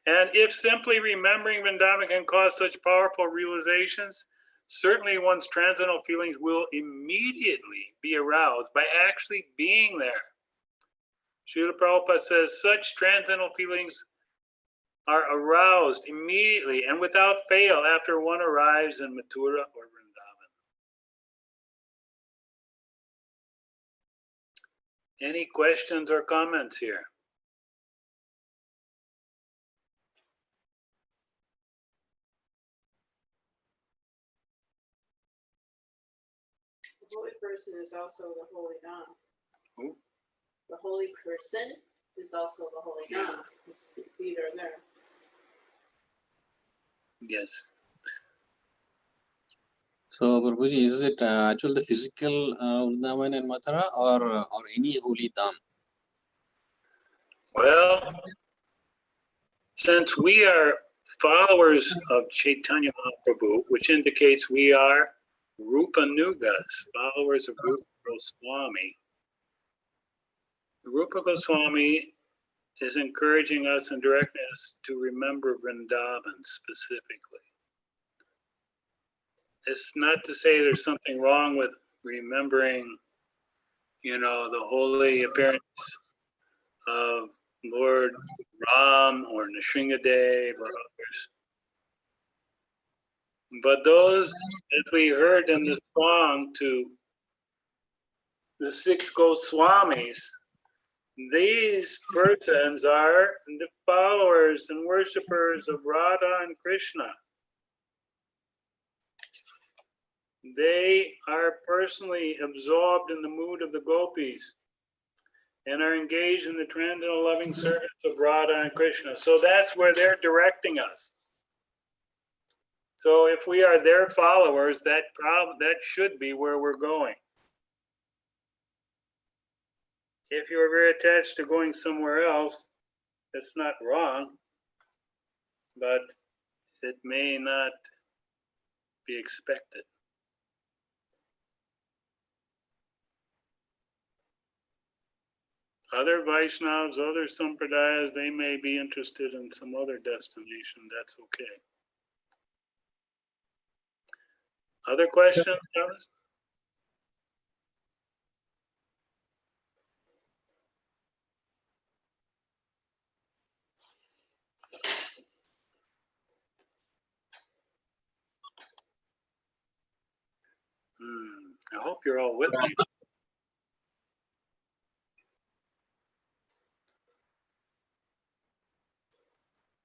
[SPEAKER 2] And if simply remembering Vrindavan can cause such powerful realizations, certainly one's transcendental feelings will immediately be aroused by actually being there. Srila Prabhupada says such transcendental feelings are aroused immediately and without fail after one arrives in Mathura or Vrindavan. Any questions or comments here?
[SPEAKER 3] The holy person is also the holy Dham.
[SPEAKER 2] Who?
[SPEAKER 3] The holy person is also the holy Dham. His feet are there.
[SPEAKER 2] Yes.
[SPEAKER 5] So, Prabhuji, is it actually the physical Vrindavan and Mathura or any holy dham?
[SPEAKER 2] Well, since we are followers of Chaitanya Mahaprabhu, which indicates we are Rupanugas, followers of Rupa Goswami, Rupa Goswami is encouraging us and directing us to remember Vrindavan specifically. It's not to say there's something wrong with remembering, the holy appearance of Lord Ram or Nrsimhadev or others. But those, as we heard in the song to the 6 Goswamis, these persons are the followers and worshippers of Radha and Krishna. They are personally absorbed in the mood of the gopis and are engaged in the transcendental loving service of Radha and Krishna. So that's where they're directing us. So if we are their followers, that should be where we're going. If you're very attached to going somewhere else, it's not wrong, but it may not be expected. Other Vaishnavas, other Sampradayas, they may be interested in some other destination. That's okay. Other questions, Thomas? I hope you're all with me.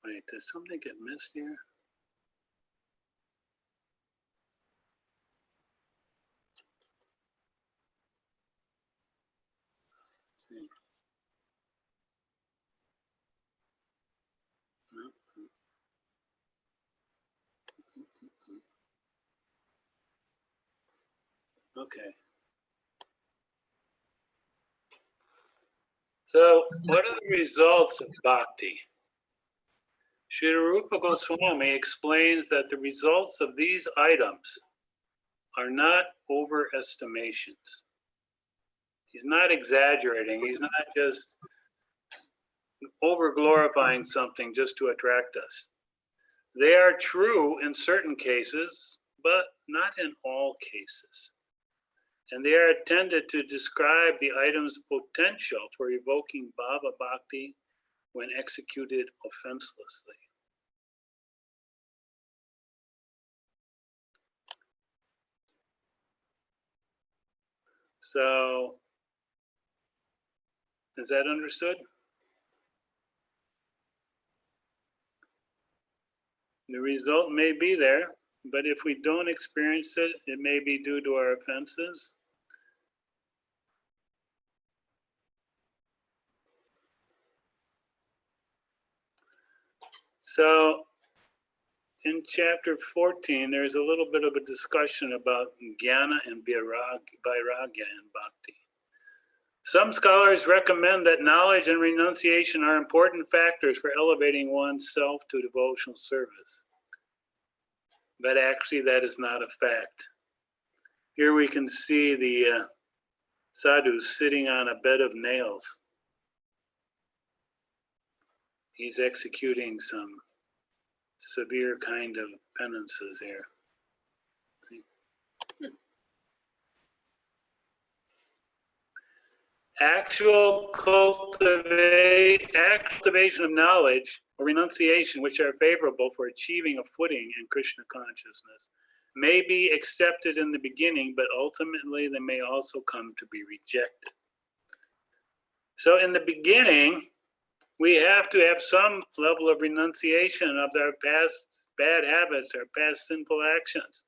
[SPEAKER 2] Wait, did something get missed here? Okay. So, what are the results of bhakti? Sri Rupa Goswami explains that the results of these items are not overestimations. He's not exaggerating. He's not just over glorifying something just to attract us. They are true in certain cases, but not in all cases. And they are intended to describe the item's potential for evoking Bhava Bhakti when executed offenselessly. So, is that understood? The result may be there, but if we don't experience it, it may be due to our offenses. So, in chapter 14, there's a little bit of a discussion about jnana and vairagya and bhakti. Some scholars recommend that knowledge and renunciation are important factors for elevating oneself to devotional service. But actually, that is not a fact. Here we can see the sadhu sitting on a bed of nails. He's executing some severe kind of penances here. See? Actual cultivation of knowledge or renunciation, which are favorable for achieving a footing in Krishna consciousness, may be accepted in the beginning, but ultimately they may also come to be rejected. So in the beginning, we have to have some level of renunciation of our past bad habits, our past sinful actions.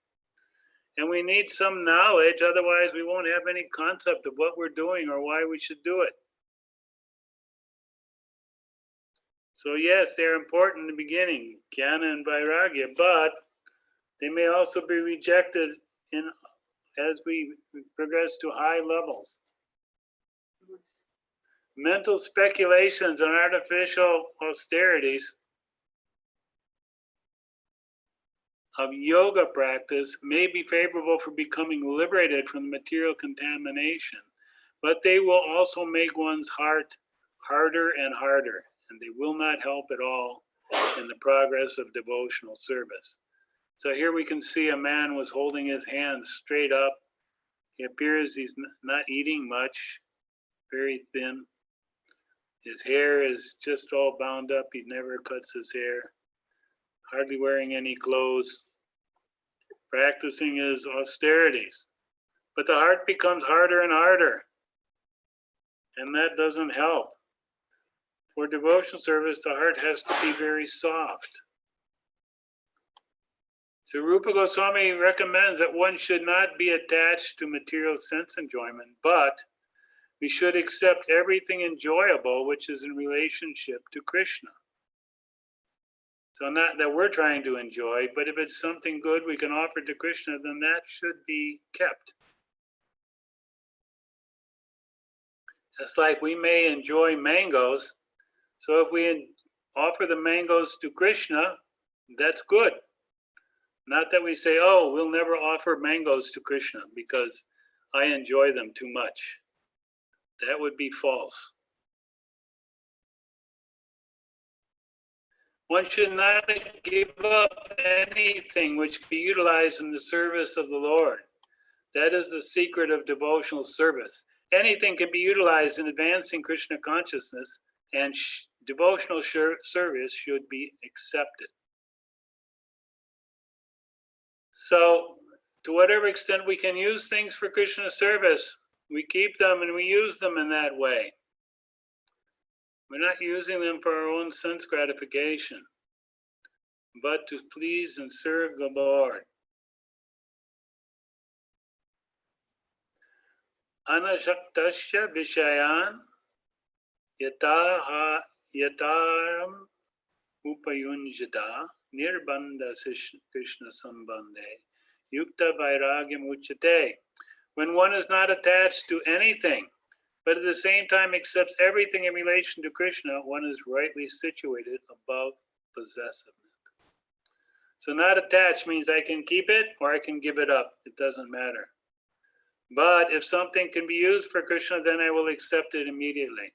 [SPEAKER 2] And we need some knowledge, otherwise we won't have any concept of what we're doing or why we should do it. So yes, they're important in the beginning, jnana and vairagya, but they may also be rejected as we progress to high levels. Mental speculations and artificial austerities of yoga practice may be favorable for becoming liberated from material contamination, but they will also make one's heart harder and harder, and they will not help at all in the progress of devotional service. So here we can see a man was holding his hands straight up. He appears he's not eating much, very thin. His hair is just all bound up. He never cuts his hair. Hardly wearing any clothes. Practicing his austerities. But the heart becomes harder and harder. And that doesn't help. For devotional service, the heart has to be very soft. So Rupa Goswami recommends that one should not be attached to material sense enjoyment, but we should accept everything enjoyable which is in relationship to Krishna. So not that we're trying to enjoy, but if it's something good we can offer to Krishna, then that should be kept. It's like we may enjoy mangoes. So if we offer the mangoes to Krishna, that's good. Not that we say, oh, we'll never offer mangoes to Krishna because I enjoy them too much. That would be false. One should not give up anything which can be utilized in the service of the Lord. That is the secret of devotional service. Anything can be utilized in advancing Krishna consciousness, and devotional service should be accepted. So, to whatever extent we can use things for Krishna service, we keep them and we use them in that way. We're not using them for our own sense gratification, but to please and serve the Lord. Anashaktasya vishayan yataram upayunjata nirbandha Krishna sambandhe yukta vairagyam uchate. When one is not attached to anything, but at the same time accepts everything in relation to Krishna, one is rightly situated above possessiveness. So not attached means I can keep it or I can give it up. It doesn't matter. But if something can be used for Krishna, then I will accept it immediately.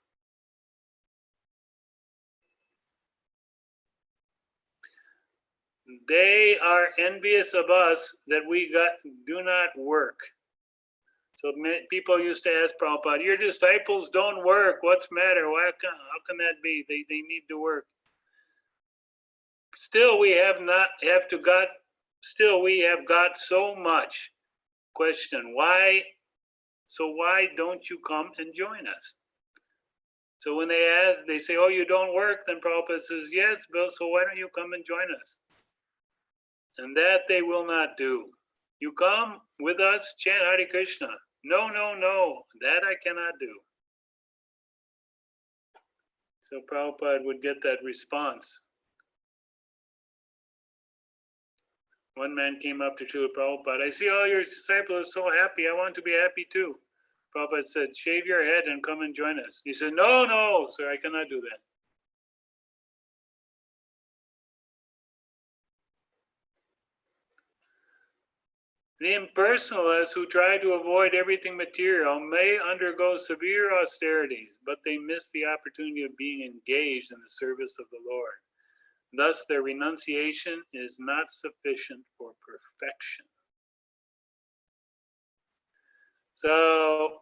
[SPEAKER 2] They are envious of us that we do not work. So people used to ask Prabhupada, your disciples don't work. What's the matter? How can that be? They need to work. Still, we have got so much. Question, why? So why don't you come and join us? So when they say, oh, you don't work, then Prabhupada says, yes, Bill, so why don't you come and join us? And that they will not do. You come with us, chant Hare Krishna. No, that I cannot do. So Prabhupada would get that response. One man came up to Srila Prabhupada, I see all your disciples are so happy, I want to be happy too. Prabhupada said, shave your head and come and join us. He said, no, sir, I cannot do that. The impersonalists who try to avoid everything material may undergo severe austerities, but they miss the opportunity of being engaged in the service of the Lord. Thus, their renunciation is not sufficient for perfection. So,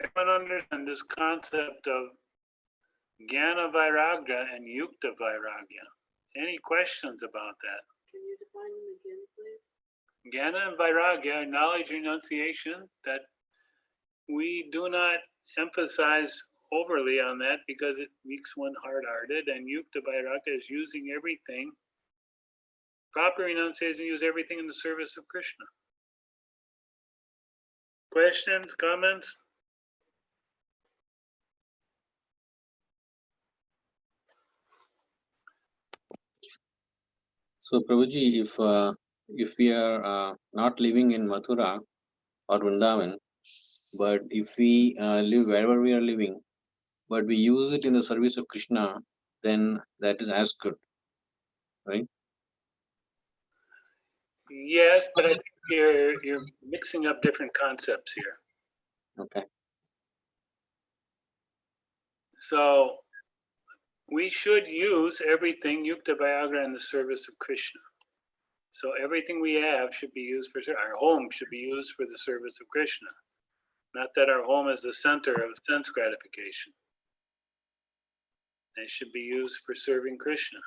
[SPEAKER 2] everyone understand this concept of Jnana Vairagya and Yukta Vairagya. Any questions about that?
[SPEAKER 3] Can you define them again, please?
[SPEAKER 2] Jnana and Vairagya, knowledge renunciation, that we do not emphasize overly on that because it makes one hard-hearted, and Yukta Vairagya is using everything. Proper renunciation, use everything in the service of Krishna. Questions, comments?
[SPEAKER 5] So Prabhuji, if we are not living in Mathura or Vrindavan, but if we live wherever we are living, but we use it in the service of Krishna, then that is as good, right?
[SPEAKER 2] Yes, but I think you're mixing up different concepts here.
[SPEAKER 5] Okay.
[SPEAKER 2] So we should use everything Yukta Vairagya in the service of Krishna. So everything we have should be used for, our home should be used for the service of Krishna. Not that our home is the center of sense gratification. They should be used for serving Krishna.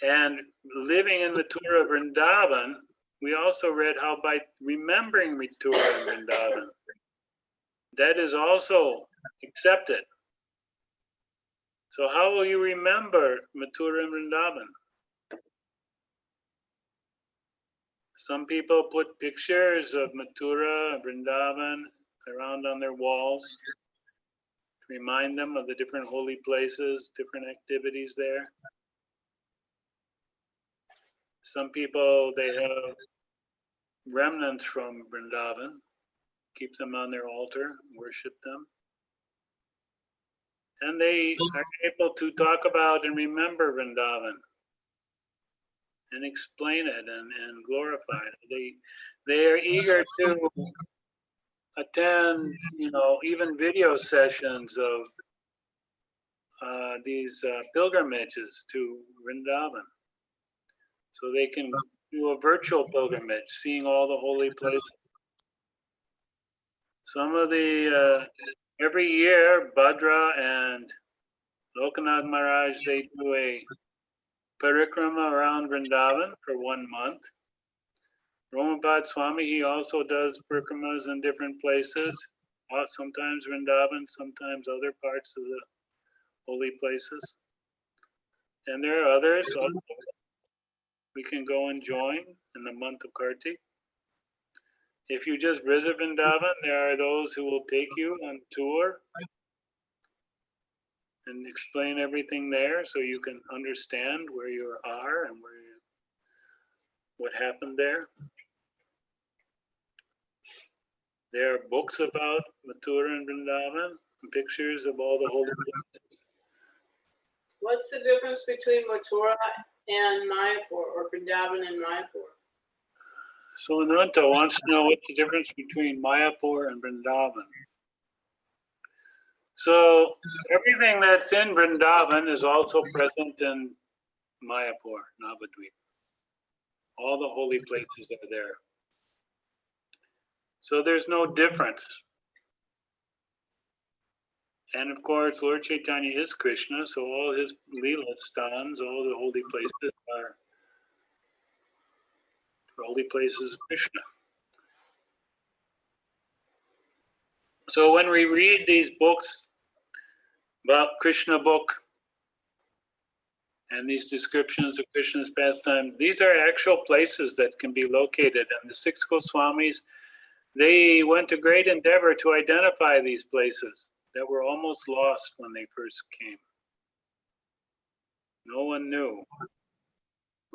[SPEAKER 2] And living in Mathura Vrindavan, we also read how by remembering Mathura and Vrindavan, that is also accepted. So how will you remember Mathura and Vrindavan? Some people put pictures of Mathura and Vrindavan around on their walls to remind them of the different holy places, different activities there. Some people, they have remnants from Vrindavan, keep them on their altar, worship them. And they are able to talk about and remember Vrindavan and explain it and glorify it. They are eager to attend, even video sessions of these pilgrimages to Vrindavan. So they can do a virtual pilgrimage, seeing all the holy places. Some of the, every year, Bhadra and Lokanath Maharaj, they do a parikrama around Vrindavan for 1 month. Ramapad Swami, he also does parikramas in different places, sometimes Vrindavan, sometimes other parts of the holy places. And there are others also we can go and join in the month of Kartik. If you just visit Vrindavan, there are those who will take you on tour and explain everything there so you can understand where you are and what happened there. There are books about Mathura and Vrindavan, and pictures of all the holy places.
[SPEAKER 3] What's the difference between Mathura and Mayapur, or Vrindavan and Mayapur?
[SPEAKER 2] So Ananta wants to know what's the difference between Mayapur and Vrindavan. So everything that's in Vrindavan is also present in Mayapur, Navadvip. All the holy places are there. So there's no difference. And of course, Lord Chaitanya is Krishna, so all his Leela stans, all the holy places are holy places of Krishna. So when we read these books about Krishna book and these descriptions of Krishna's pastime, these are actual places that can be located. And the 6 Goswamis, they went to great endeavor to identify these places that were almost lost when they first came. No one knew.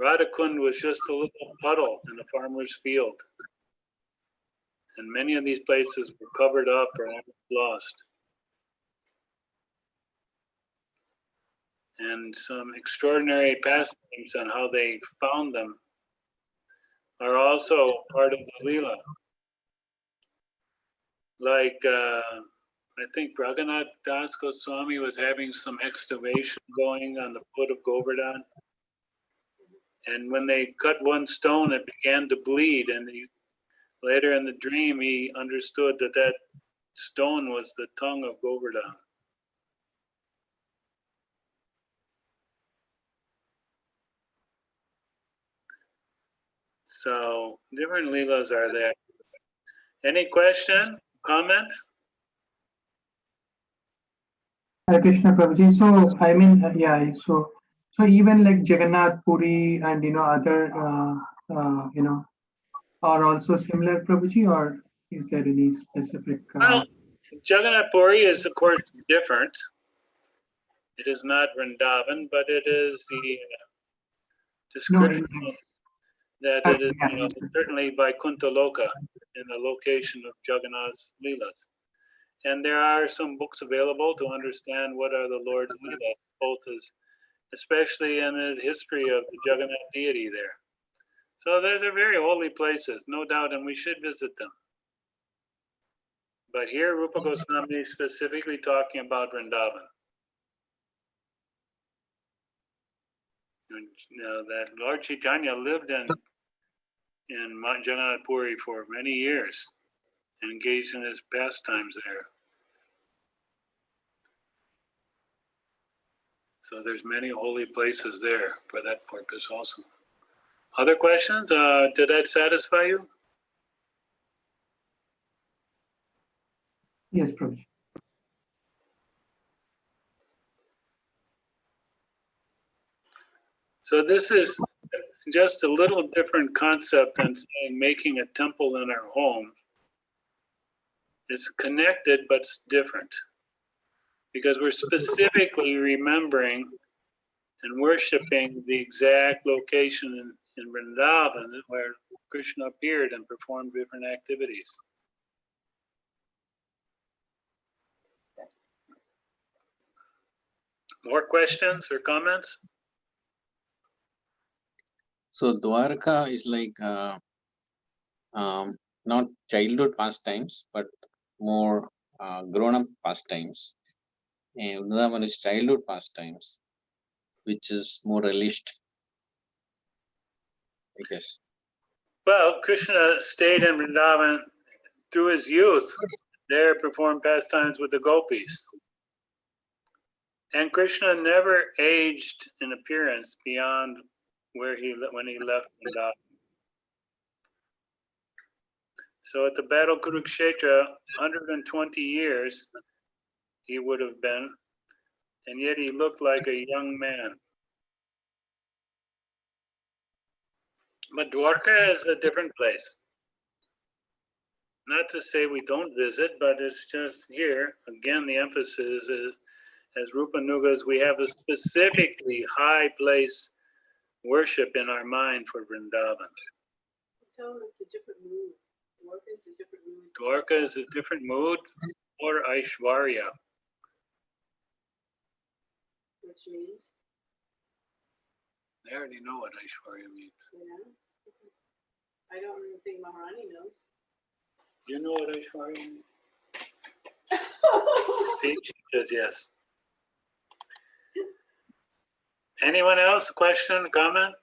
[SPEAKER 2] Radhakund was just a little puddle in a farmer's field. And many of these places were covered up or almost lost. And some extraordinary pastimes on how they found them are also part of the Leela. Like, I think Raghunath Das Goswami was having some excavation going on the foot of Govardhan. And when they cut one stone, it began to bleed. And later in the dream, he understood that that stone was the tongue of Govardhan. So different Leelas are there. Any question, comment?
[SPEAKER 8] Hare Krishna Prabhuji. So I mean, yeah. So even like Jagannath Puri and other are also similar, Prabhuji, or is there any specific?
[SPEAKER 2] Well, Jagannath Puri is of course different. It is not Vrindavan, but it is the description that it is, certainly Vaikuntha Loka in the location of Jagannath's Leelas. And there are some books available to understand what are the Lord's Leela, both as, especially in the history of the Jagannath deity there. So those are very holy places, no doubt, and we should visit them. But here, Rupa Goswami is specifically talking about Vrindavan. And, that Lord Chaitanya lived in Jagannath Puri for many years. and engaged in his pastimes there. So there's many holy places there for that purpose also. Other questions? Did that satisfy you?
[SPEAKER 8] Yes, Prabhuji.
[SPEAKER 2] So this is just a little different concept than saying making a temple in our home. It's connected, but it's different because we're specifically remembering and worshiping the exact location in Vrindavan where Krishna appeared and performed different activities. More questions or comments?
[SPEAKER 5] So Dwarka is like not childhood pastimes, but more grown-up pastimes. And Vrindavan is childhood pastimes, which is more relished, I guess.
[SPEAKER 2] Well, Krishna stayed in Vrindavan through his youth. There performed pastimes with the gopis. And Krishna never aged in appearance beyond when he left Vrindavan. So at the Battle of Kurukshetra, 120 years he would have been, and yet he looked like a young man. But Dwarka is a different place. Not to say we don't visit, but it's just here, again, the emphasis is, as Rupanugas, we have a specifically high place worship in our mind for Vrindavan.
[SPEAKER 3] Tell them it's a different mood. Dwarka is a different mood.
[SPEAKER 2] Dwarka is a different mood, or Aishwarya.
[SPEAKER 3] Which means,
[SPEAKER 2] I already know what Aishwarya means.
[SPEAKER 3] yeah. I don't even think Maharani knows.
[SPEAKER 2] You know what Aishwarya means? See, she says yes. Anyone else? Question, comment?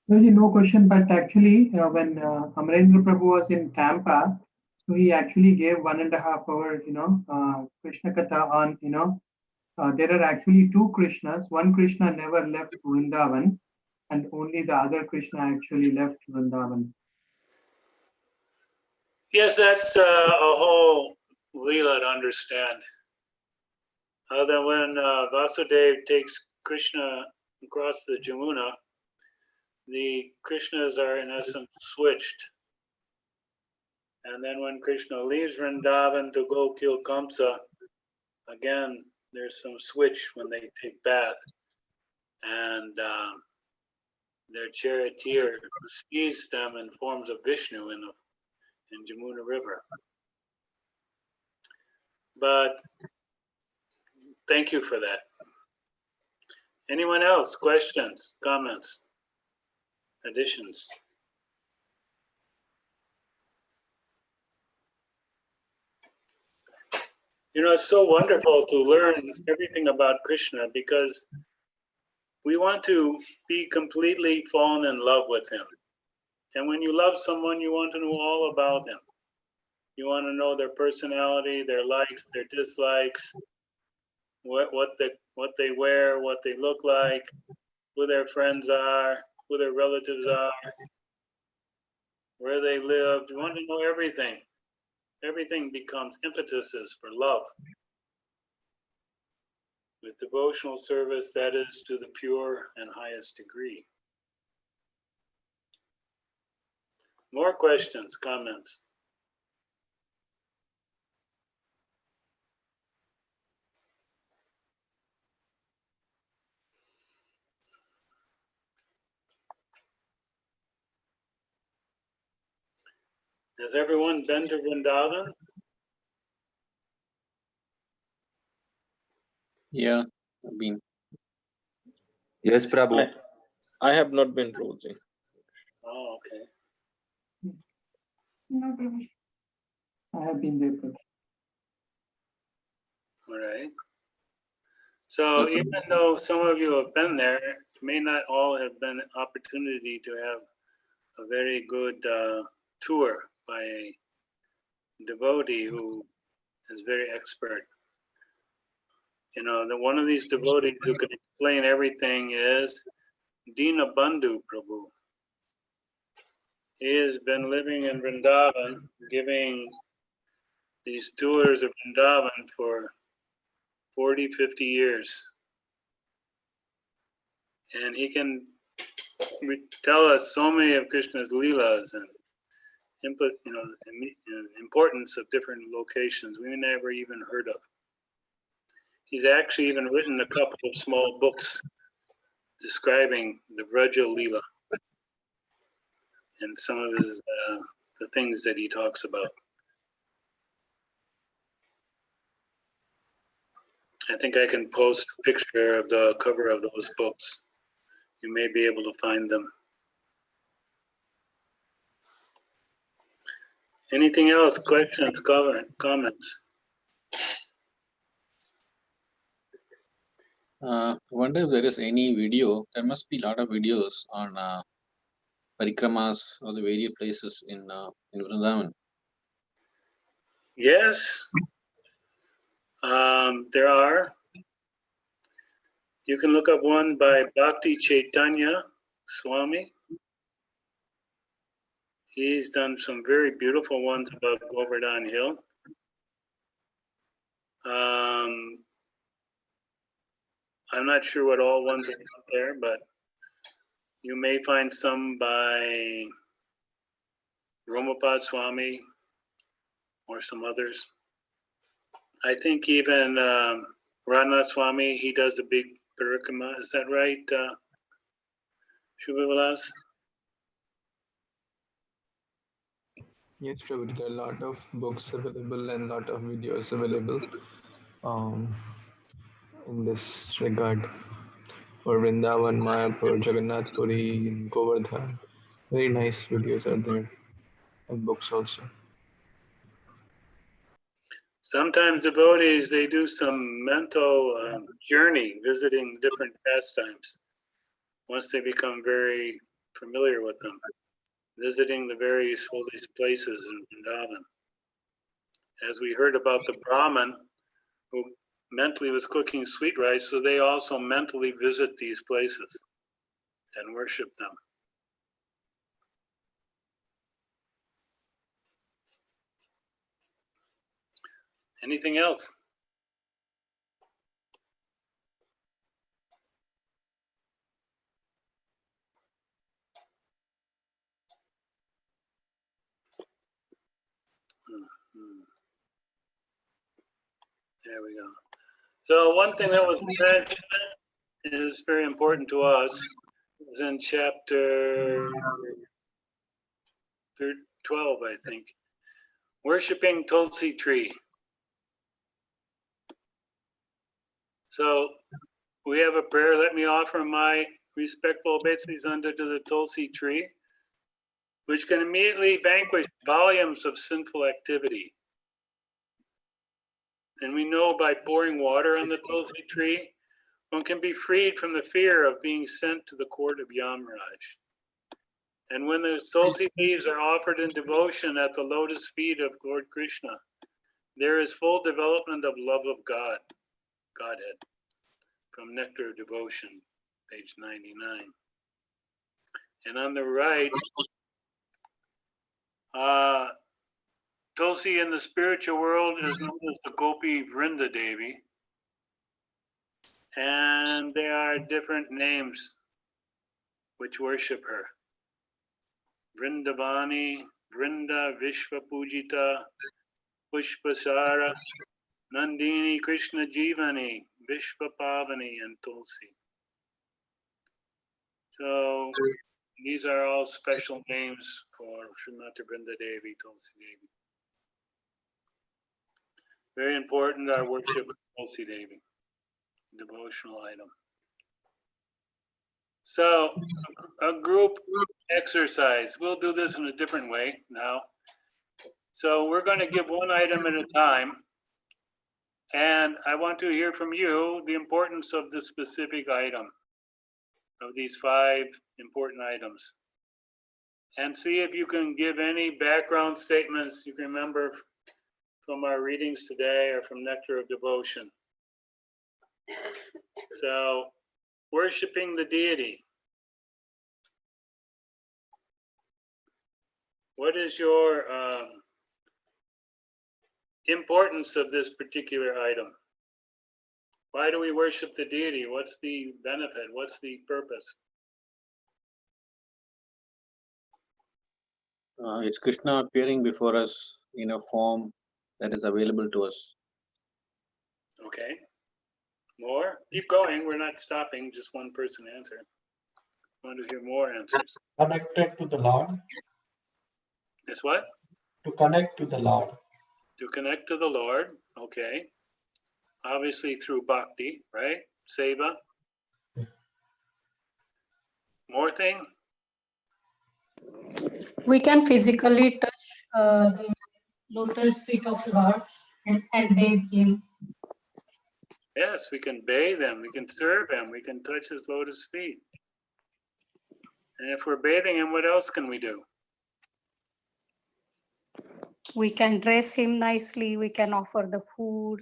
[SPEAKER 8] Prabhuji, no question, but actually, when Amarendra Prabhu was in Tampa, so he actually gave 1.5 hour, Krishna Katha on, there are actually two Krishnas. One Krishna never left Vrindavan, and only the other Krishna actually left Vrindavan.
[SPEAKER 2] Yes, that's a whole Leela to understand. Then when Vasudeva takes Krishna across the Jamuna, the Krishnas are in essence switched. And then when Krishna leaves Vrindavan to go kill Kamsa, again, there's some switch when they take bath. And their charioteer sees them in forms of Vishnu in Jamuna River. But thank you for that. Anyone else? Questions, comments, additions? You know, it's so wonderful to learn everything about Krishna because we want to be completely fallen in love with him. And when you love someone, you want to know all about them. You want to know their personality, their likes, their dislikes, what they wear, what they look like, who their friends are, who their relatives are, where they lived. You want to know everything. Everything becomes impetuses for love. With devotional service, that is to the pure and highest degree. More questions, comments? Has everyone been to Vrindavan?
[SPEAKER 5] Yeah, I've been.
[SPEAKER 9] Yes, Prabhu. I have not been, Prabhuji.
[SPEAKER 2] Oh, okay.
[SPEAKER 8] No, Prabhuji. I have been there, Prabhuji.
[SPEAKER 2] All right. So even though some of you have been there, it may not all have been an opportunity to have a very good tour by a devotee who is very expert. You know, that one of these devotees who can explain everything is Dinabandhu Prabhu. He has been living in Vrindavan, giving these tours of Vrindavan for 40, 50 years. And he can tell us so many of Krishna's leelas and input, you know, importance of different locations we never even heard of. He's actually even written a couple of small books describing the Vraja Leela and some of his the things that he talks about. I think I can post a picture of the cover of those books. You may be able to find them. Anything else? Questions, comments?
[SPEAKER 5] I wonder if there is any video. There must be a lot of videos on parikramas or the various places in Vrindavan.
[SPEAKER 2] Yes, there are. You can look up one by Bhakti Chaitanya Swami. He's done some very beautiful ones about Govardhan Hill. I'm not sure what all ones are out there, but you may find some by Romapad Swami or some others. I think even Radhanath Swami, he does a big parikrama. Is that right, Shubhavilas?
[SPEAKER 7] Yes, Prabhu, there are a lot of books available and a lot of videos available in this regard for Vrindavan, Mayapur, Jagannath Puri, Govardhan. Very nice videos are there and books also.
[SPEAKER 2] Sometimes devotees, they do some mental journey visiting different pastimes once they become very familiar with them, visiting the various holy places in Vrindavan. As we heard about the Brahmin who mentally was cooking sweet rice, so they also mentally visit these places and worship them. Anything else? There we go. So one thing that was mentioned is very important to us is in chapter 12, I think. Worshipping Tulsi tree. So we have a prayer. Let me offer my respectful obeisances unto the Tulsi tree, which can immediately vanquish volumes of sinful activity. And we know by pouring water on the Tulsi tree, one can be freed from the fear of being sent to the court of Yamaraj. And when the Tulsi leaves are offered in devotion at the lotus feet of Lord Krishna, there is full development of love of God, Godhead, from Nectar of Devotion, page 99. And on the right, Tulsi in the spiritual world is known as the Gopi Vrinda Devi. And there are different names which worship her. Vrindavani, Vrinda, Vishva Pujita, Pushpasara, Nandini, Krishna Jivani, Vishva Pavani, and Tulsi. So these are all special names for Srimati Vrinda Devi, Tulsi Devi. Very important, our worship of Tulsi Devi, devotional item. So a group exercise, we'll do this in a different way now. So we're going to give one item at a time. And I want to hear from you the importance of the specific item, of these 5 important items. And see if you can give any background statements you can remember from our readings today are from Nectar of Devotion. So, worshiping the deity. What is your importance of this particular item? Why do we worship the deity? What's the benefit? What's the purpose?
[SPEAKER 5] It's Krishna appearing before us in a form that is available to us.
[SPEAKER 2] Okay. More? Keep going. We're not stopping. Just one person answer. I want to hear more answers.
[SPEAKER 6] Connected to the Lord.
[SPEAKER 2] It's what?
[SPEAKER 6] To connect to the Lord.
[SPEAKER 2] To connect to the Lord. Okay. Obviously through bhakti, right? Seva. More thing?
[SPEAKER 10] We can physically touch the lotus feet of God and bathe him.
[SPEAKER 2] Yes, we can bathe him. We can serve him. We can touch his lotus feet. And if we're bathing him, what else can we do?
[SPEAKER 10] We can dress him nicely. We can offer the food.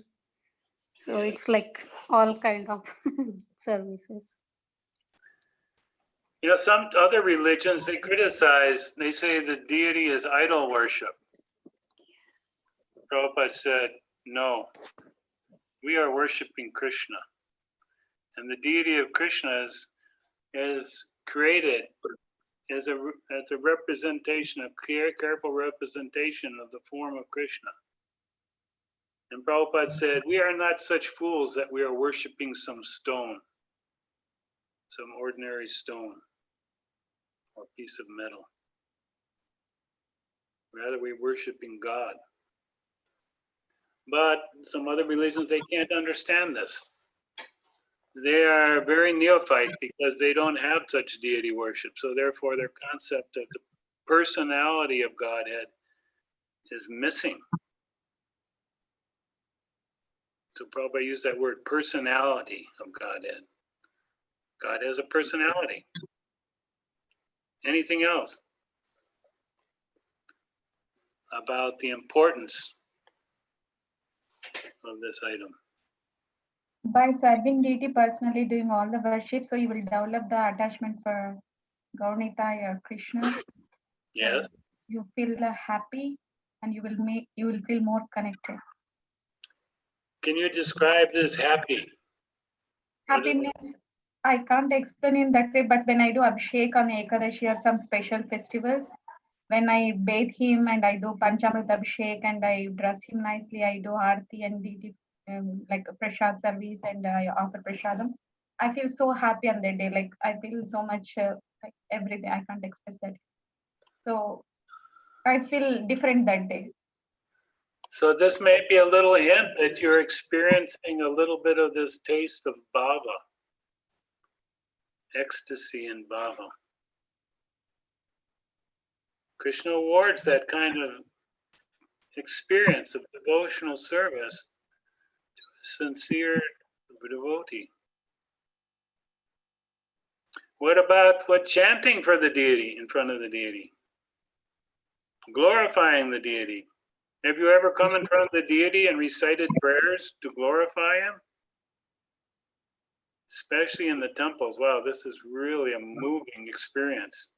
[SPEAKER 10] So it's like all kind of services.
[SPEAKER 2] You know, some other religions, they criticize, they say the deity is idol worship. Prabhupada said, no, we are worshiping Krishna. And the deity of Krishna is created as a representation, a careful representation of the form of Krishna. And Prabhupada said, we are not such fools that we are worshiping some stone, some ordinary stone or piece of metal. Rather, we're worshiping God. But some other religions, they can't understand this. They are very neophyte because they don't have such deity worship. So therefore, their concept of the personality of Godhead is missing. So Prabhupada used that word, personality of Godhead. God has a personality. Anything else about the importance of this item?
[SPEAKER 4] By serving deity personally, doing all the worship, so you will develop the attachment for Gaurnita or Krishna.
[SPEAKER 2] Yes.
[SPEAKER 4] You feel happy, and you will feel more connected.
[SPEAKER 2] Can you describe this happy?
[SPEAKER 4] Happy means I can't explain in that way, but when I do Abhishek on Ekadashi or some special festivals, when I bathe him and I do Panchamrita Abhishek and I dress him nicely, I do Aarti and deity like a prasad service and I offer prasadam. I feel so happy on that day. Like I feel so much like everything. I can't express that. So I feel different that day.
[SPEAKER 2] So this may be a little hint that you're experiencing a little bit of this taste of bhava, ecstasy in bhava. Krishna awards that kind of experience of devotional service to a sincere devotee. What about chanting for the deity, in front of the deity? Glorifying the deity. Have you ever come in front of the deity and recited prayers to glorify him? Especially in the temples. Wow, this is really a moving experience.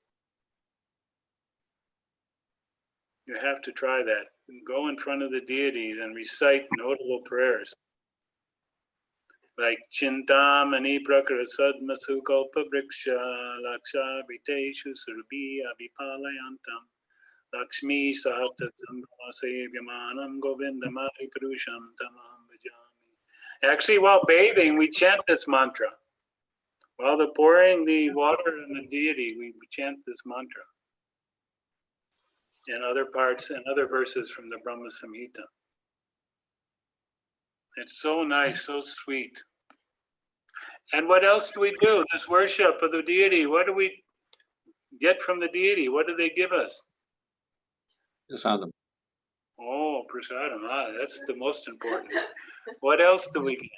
[SPEAKER 2] You have to try that. Go in front of the deities and recite notable prayers. Like Chintamani Prakrasadma Sukalpa Vriksha Laksha Viteshu Surabhi Abhipalayantam Lakshmi Sahata Sambhava Sevyamanam Govindamari Purusham Tamam Bhajami. Actually, while bathing, we chant this mantra. While they're pouring the water on the deity, we chant this mantra. And other parts and other verses from the Brahma Samhita. It's so nice, so sweet. And what else do we do? This worship of the deity, what do we get from the deity? What do they give us?
[SPEAKER 5] Prasadam.
[SPEAKER 2] Oh, prasadam. That's the most important. What else do we get?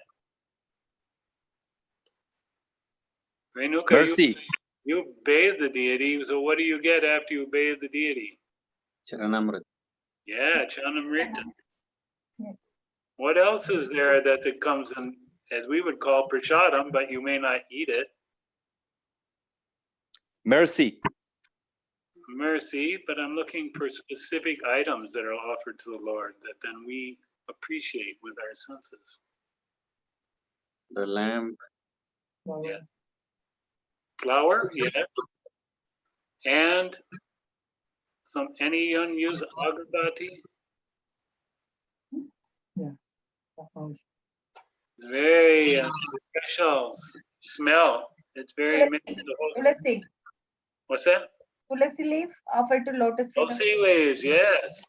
[SPEAKER 2] Renuka,
[SPEAKER 9] Mercy.
[SPEAKER 2] you bathe the deity, so what do you get after you bathe the deity?
[SPEAKER 5] Charanamrit.
[SPEAKER 2] Yeah, Chanamrita. What else is there that it comes in, as we would call prashadam, but you may not eat it?
[SPEAKER 11] Mercy.
[SPEAKER 2] Mercy, but I'm looking for specific items that are offered to the Lord that then we appreciate with our senses.
[SPEAKER 5] The lamp.
[SPEAKER 2] Yeah. Flour, yeah. And any unused agarbati?
[SPEAKER 8] Yeah.
[SPEAKER 2] Very special smell. It's very
[SPEAKER 4] Tulasi.
[SPEAKER 2] What's that?
[SPEAKER 4] Tulasi leaf offered to lotus feet.
[SPEAKER 2] Tulsi leaves, yes.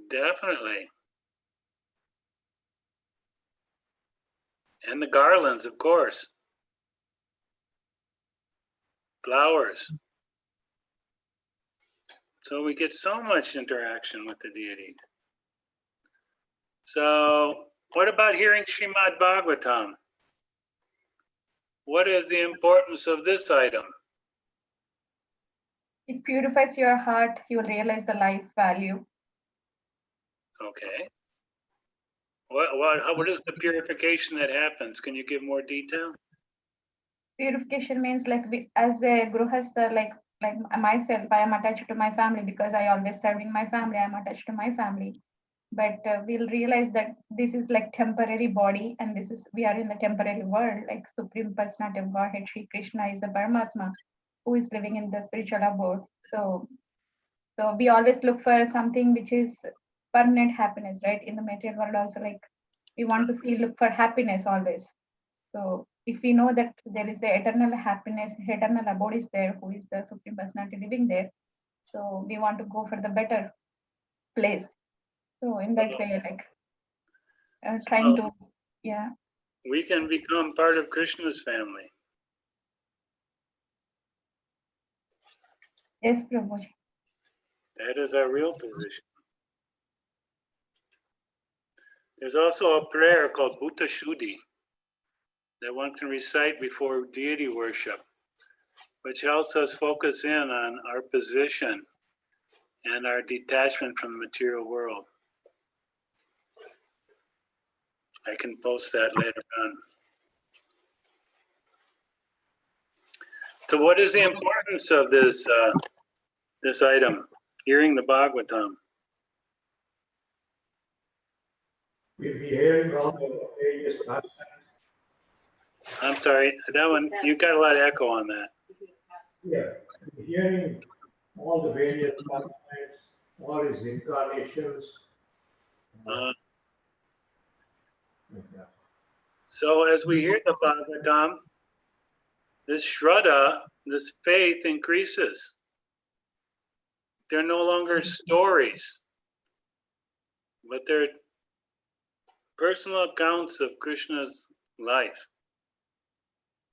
[SPEAKER 2] Definitely. And the garlands, of course. Flowers. So we get so much interaction with the deities. So what about hearing Srimad Bhagavatam? What is the importance of this item?
[SPEAKER 4] It purifies your heart. You realize the life value.
[SPEAKER 2] Okay. What is the purification that happens? Can you give more detail?
[SPEAKER 4] Purification means like as a gruhastha, like myself, I am attached to my family because I always serving my family. I am attached to my family. But we'll realize that this is like temporary body, and we are in the temporary world. Like Supreme Personality of Godhead, Sri Krishna is a Paramatma who is living in the spiritual abode. So we always look for something which is permanent happiness, right? In the material world also, like we want to look for happiness always. So if we know that there is a eternal happiness, eternal abode is there, who is the Supreme Personality living there, so we want to go for the better place. So in that way, like trying to, yeah.
[SPEAKER 2] We can become part of Krishna's family.
[SPEAKER 4] Yes, Prabhuji.
[SPEAKER 2] That is our real position. There's also a prayer called Bhuta Shuddhi that one can recite before deity worship, which helps us focus in on our position and our detachment from the material world. I can post that later on. So what is the importance of this item, hearing the Bhagavatam?
[SPEAKER 1] We'll be hearing all the various pastimes.
[SPEAKER 2] I'm sorry, that one, you got a lot of echo on that.
[SPEAKER 1] Yeah, we're hearing all the various pastimes, all his incarnations. Like that.
[SPEAKER 2] So as we hear the Bhagavatam, this Shraddha, this faith increases. They're no longer stories, but they're personal accounts of Krishna's life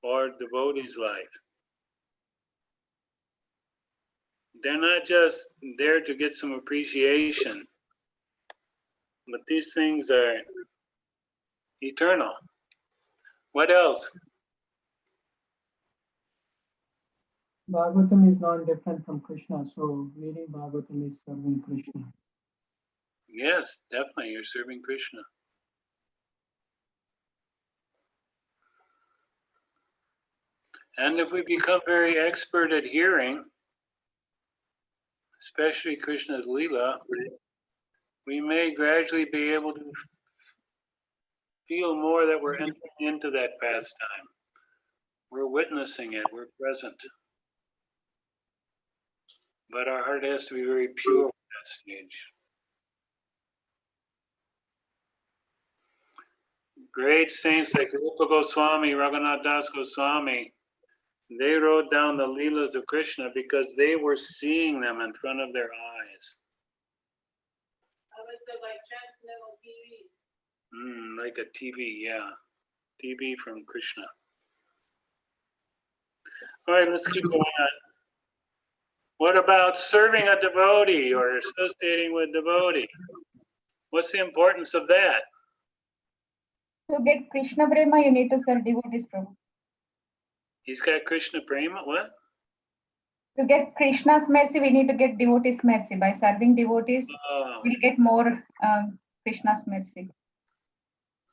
[SPEAKER 2] or devotee's life. They're not just there to get some appreciation, but these things are eternal. What else?
[SPEAKER 8] Bhagavatam is not different from Krishna, so reading Bhagavatam is serving Krishna.
[SPEAKER 2] Yes, definitely, you're serving Krishna. And if we become very expert at hearing, especially Krishna's Leela, we may gradually be able to feel more that we're entering into that pastime. We're witnessing it, we're present. But our heart has to be very pure at that stage. Great saints like Rupa Goswami, Raghunath Das Goswami, they wrote down the Leelas of Krishna because they were seeing them in front of their eyes.
[SPEAKER 3] I would say like transcendental TV.
[SPEAKER 2] Like a TV, yeah. TV from Krishna. All right, let's keep going on. What about serving a devotee or associating with devotee? What's the importance of that?
[SPEAKER 4] To get Krishna Prema, you need to serve devotees, Prabhu.
[SPEAKER 2] He's got Krishna Prema, what?
[SPEAKER 4] To get Krishna's mercy, we need to get devotees' mercy. By serving devotees, we'll get more Krishna's mercy.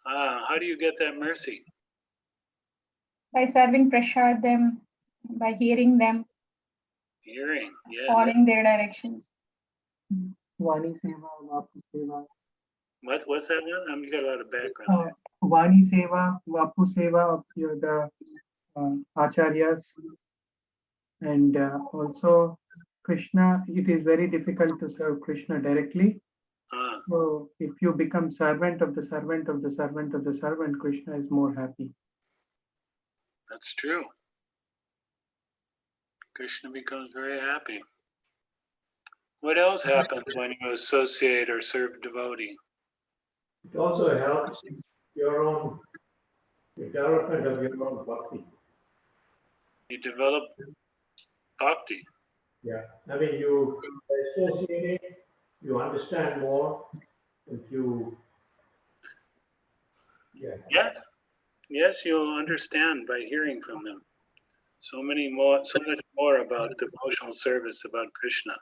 [SPEAKER 2] How do you get that mercy?
[SPEAKER 4] By serving prasad them, by hearing them,
[SPEAKER 2] Hearing, yes.
[SPEAKER 4] following their directions.
[SPEAKER 8] Vani Seva, Vapu Seva.
[SPEAKER 2] What's that one? You got a lot of background.
[SPEAKER 8] Vani Seva, Vapu Seva of the Acharyas. And also Krishna, it is very difficult to serve Krishna directly. So if you become servant of the servant of the servant of the servant, Krishna is more happy.
[SPEAKER 2] That's true. Krishna becomes very happy. What else happens when you associate or serve devotee?
[SPEAKER 1] It also helps the development of your own bhakti.
[SPEAKER 2] You develop bhakti.
[SPEAKER 1] Yeah, I mean, you associate it, you understand more, and you, yeah.
[SPEAKER 2] Yes, you'll understand by hearing from them. So much more about devotional service, about Krishna.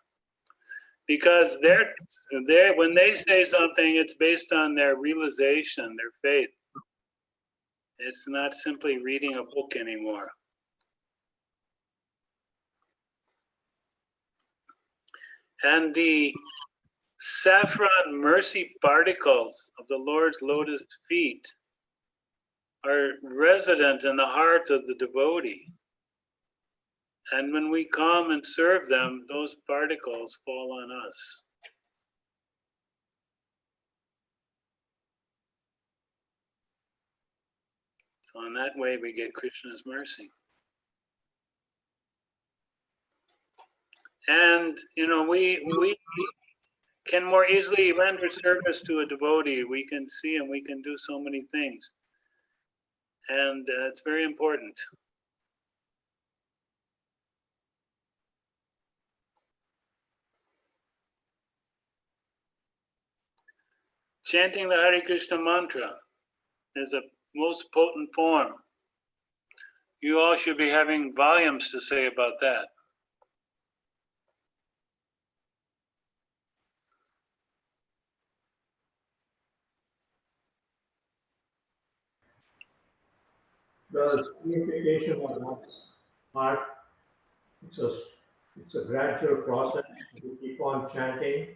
[SPEAKER 2] Because when they say something, it's based on their realization, their faith. It's not simply reading a book anymore. And the saffron mercy particles of the Lord's lotus feet are resident in the heart of the devotee. And when we come and serve them, those particles fall on us. So in that way, we get Krishna's mercy. And, we can more easily render service to a devotee. We can see and we can do so many things. And it's very important. Chanting the Hare Krishna mantra is a most potent form. You all should be having volumes to say about that.
[SPEAKER 1] The purification of one's heart, it's a gradual process. You keep on chanting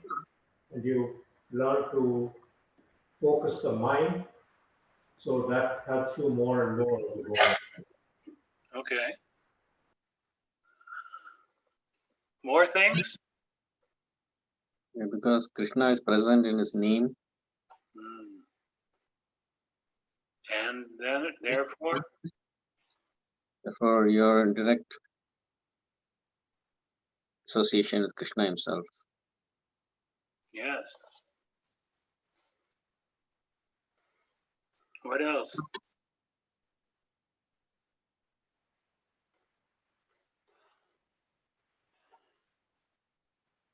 [SPEAKER 1] and you learn to focus the mind, so that helps you more and more as you go on.
[SPEAKER 2] Okay. More things?
[SPEAKER 5] Yeah, because Krishna is present in his name.
[SPEAKER 2] And then, therefore,
[SPEAKER 5] your direct association with Krishna himself.
[SPEAKER 2] yes. What else?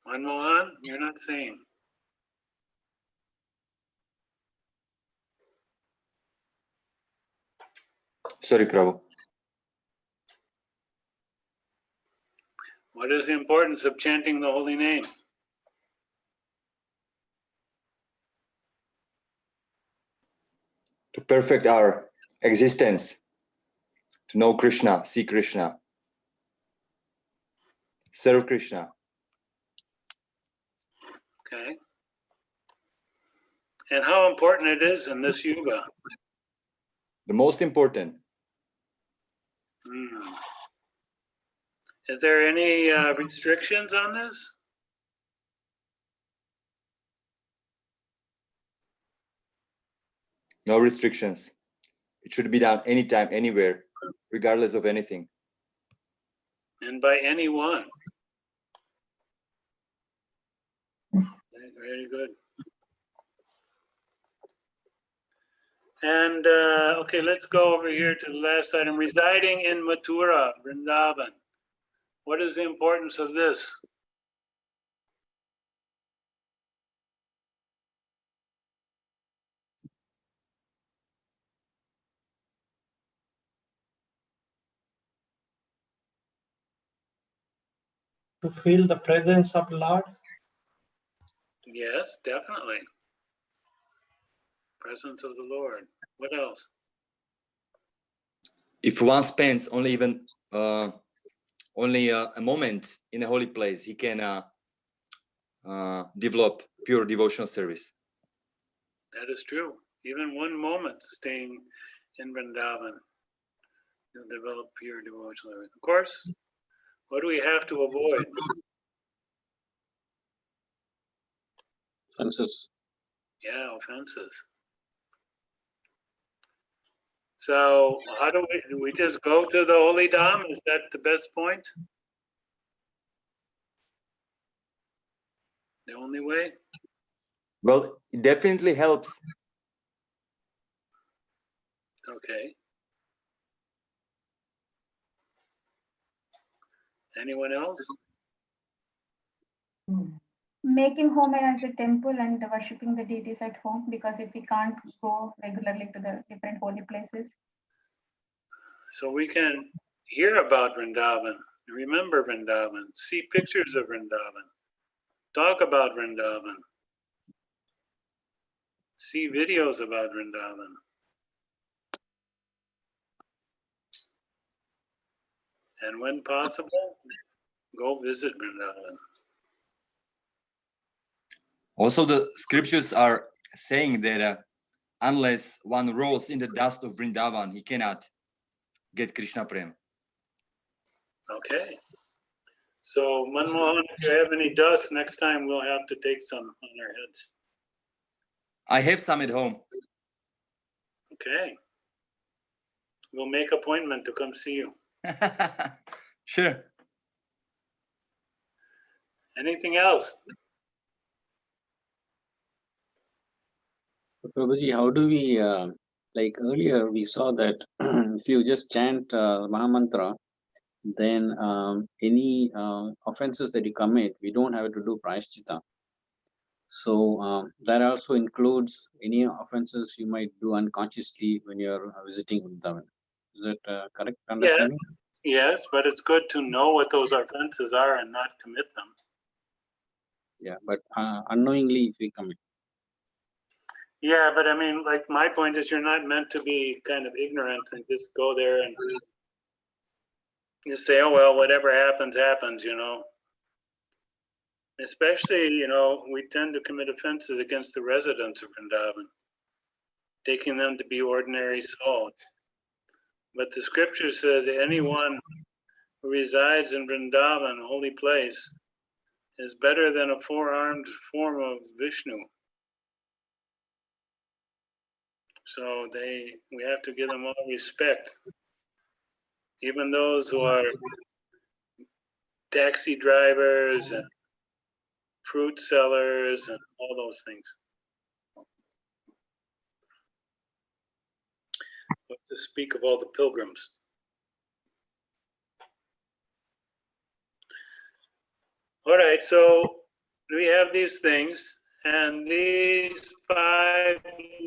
[SPEAKER 2] Manmohan, you're not saying.
[SPEAKER 9] Sorry, Prabhu.
[SPEAKER 2] What is the importance of chanting the holy name?
[SPEAKER 9] To perfect our existence, to know Krishna, see Krishna, serve Krishna.
[SPEAKER 2] Okay. And how important it is in this yuga?
[SPEAKER 9] The most important.
[SPEAKER 2] Is there any restrictions on this?
[SPEAKER 9] No restrictions. It should be done anytime, anywhere, regardless of anything.
[SPEAKER 2] And by anyone? Very good. And okay, let's go over here to the last item. Residing in Mathura, Vrindavan. What is the importance of this?
[SPEAKER 6] To feel the presence of Lord.
[SPEAKER 2] Yes, definitely. Presence of the Lord. What else?
[SPEAKER 11] If one spends only even only a moment in a holy place, he can develop pure devotional service.
[SPEAKER 2] That is true. Even one moment staying in Vrindavan, you'll develop pure devotional service. Of course, what do we have to avoid?
[SPEAKER 5] Offenses.
[SPEAKER 2] Yeah, offenses. So how do we just go to the holy Dham? Is that the best point? The only way?
[SPEAKER 11] Well, it definitely helps.
[SPEAKER 2] Okay. Anyone else?
[SPEAKER 4] Making home as a temple and worshipping the deities at home, because if we can't go regularly to the different holy places.
[SPEAKER 2] So we can hear about Vrindavan, remember Vrindavan, see pictures of Vrindavan, talk about Vrindavan, see videos about Vrindavan. And when possible, go visit Vrindavan.
[SPEAKER 11] Also, the scriptures are saying that unless one rolls in the dust of Vrindavan, he cannot get Krishna Prem.
[SPEAKER 2] Okay. So Manmohan, if you have any dust, next time we'll have to take some on our heads.
[SPEAKER 11] I have some at home.
[SPEAKER 2] Okay. We'll make appointment to come see you.
[SPEAKER 11] Sure.
[SPEAKER 2] Anything else?
[SPEAKER 5] Prabhuji, how do we, like earlier we saw that if you just chant Mahamantra, then any offenses that you commit, we don't have to do prayashchita. So that also includes any offenses you might do unconsciously when you're visiting Vrindavan. Is that correct understanding?
[SPEAKER 2] Yes, but it's good to know what those offenses are and not commit them.
[SPEAKER 5] Yeah, but unknowingly if we commit.
[SPEAKER 2] Yeah, but I mean, like my point is you're not meant to be kind of ignorant and just go there and just say, oh, well, whatever happens, happens, you know. Especially, you know, we tend to commit offenses against the residents of Vrindavan, taking them to be ordinary souls. But the scripture says anyone who resides in Vrindavan, a holy place, is better than a four-armed form of Vishnu. So we have to give them all respect. Even those who are taxi drivers and fruit sellers and all those things. What to speak of all the pilgrims. All right, so we have these things, and these 5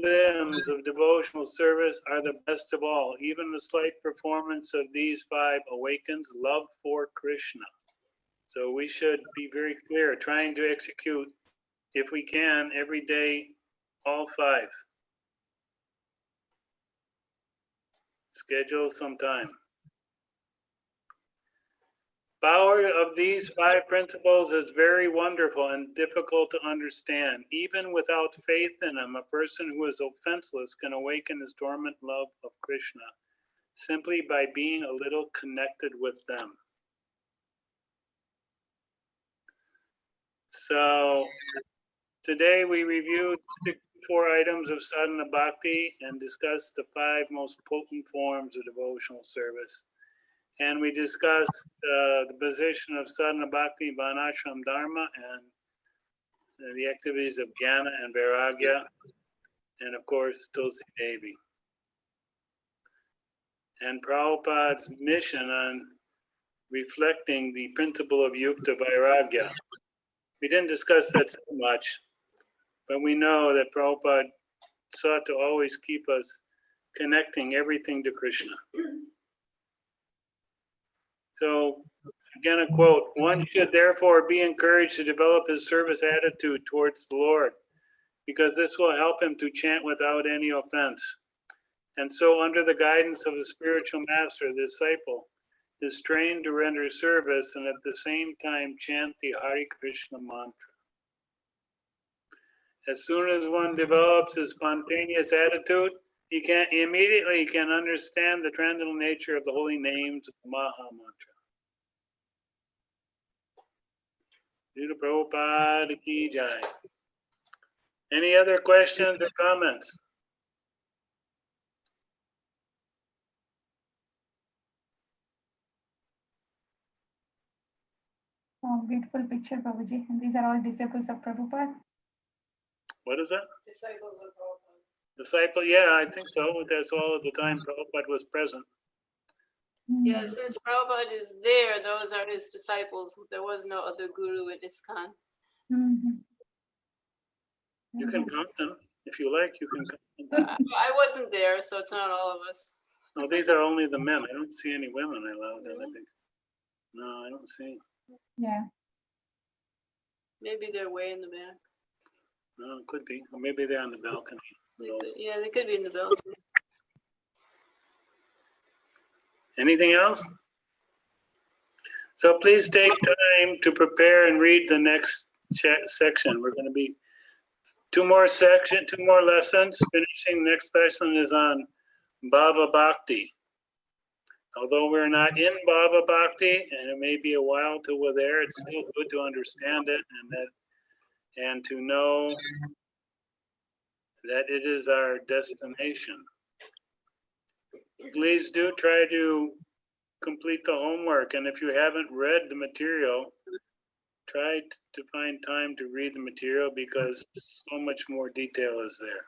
[SPEAKER 2] limbs of devotional service are the best of all. Even the slight performance of these 5 awakens love for Krishna. So we should be very clear, trying to execute, if we can, every day, all 5. Schedule some time. Power of these 5 principles is very wonderful and difficult to understand. Even without faith in them, a person who is offenseless can awaken his dormant love of Krishna simply by being a little connected with them. So today we reviewed 64 items of sadhana bhakti and discussed the 5 most potent forms of devotional service. And we discussed the position of sadhana bhakti, varnashram dharma, and the activities of jnana and vairagya, and of course, Tulsi Devi. And Prabhupada's mission on reflecting the principle of yukta vairagya. We didn't discuss that so much, but we know that Prabhupada sought to always keep us connecting everything to Krishna. So again, a quote, one should therefore be encouraged to develop his service attitude towards the Lord. because this will help him to chant without any offense. And so, under the guidance of the spiritual master, the disciple is trained to render service and at the same time chant the Hare Krishna mantra. As soon as one develops a spontaneous attitude, he immediately can understand the transcendental nature of the holy names of the Maha Mantra. Srila Prabhupada ki jai. Any other questions or comments?
[SPEAKER 4] Oh, beautiful picture, Prabhuji. And these are all disciples of Prabhupada.
[SPEAKER 2] What is that?
[SPEAKER 3] Disciples of Prabhupada.
[SPEAKER 2] Disciple? Yeah, I think so. That's all at the time Prabhupada was present.
[SPEAKER 3] Yeah, since Prabhupada is there, those are his disciples. There was no other guru in ISKCON.
[SPEAKER 2] You can count them if you like. You can count them.
[SPEAKER 3] I wasn't there, so it's not all of us.
[SPEAKER 2] No, these are only the men. I don't see any women allowed in. I think. No, I don't see.
[SPEAKER 4] Yeah.
[SPEAKER 3] Maybe they're way in the back.
[SPEAKER 2] No, it could be. Or maybe they're on the balcony.
[SPEAKER 3] Yeah, they could be in the balcony.
[SPEAKER 2] Anything else? So please take time to prepare and read the next section. We're going to be two more lessons. Finishing next lesson is on Bhava Bhakti. Although we're not in Bhava Bhakti, and it may be a while till we're there, it's still good to understand it and to know that it is our destination. Please do try to complete the homework, and if you haven't read the material, try to find time to read the material because so much more detail is there.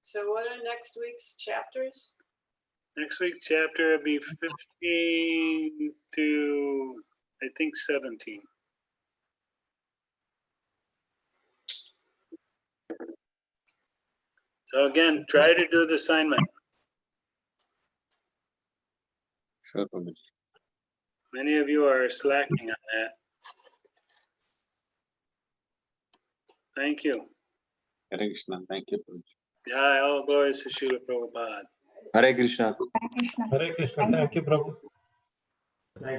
[SPEAKER 3] So what are next week's chapters?
[SPEAKER 2] Next week's chapter will be 15 to, I think, 17. So again, try to do the assignment.
[SPEAKER 5] Sure, Prabhuji.
[SPEAKER 2] Many of you are slacking on that. Thank you.
[SPEAKER 5] Hare Krishna. Thank you, Prabhuji.
[SPEAKER 2] Jai, all glories to Srila Prabhupada.
[SPEAKER 9] Hare Krishna.
[SPEAKER 8] Hare Krishna. Thank you, Prabhu.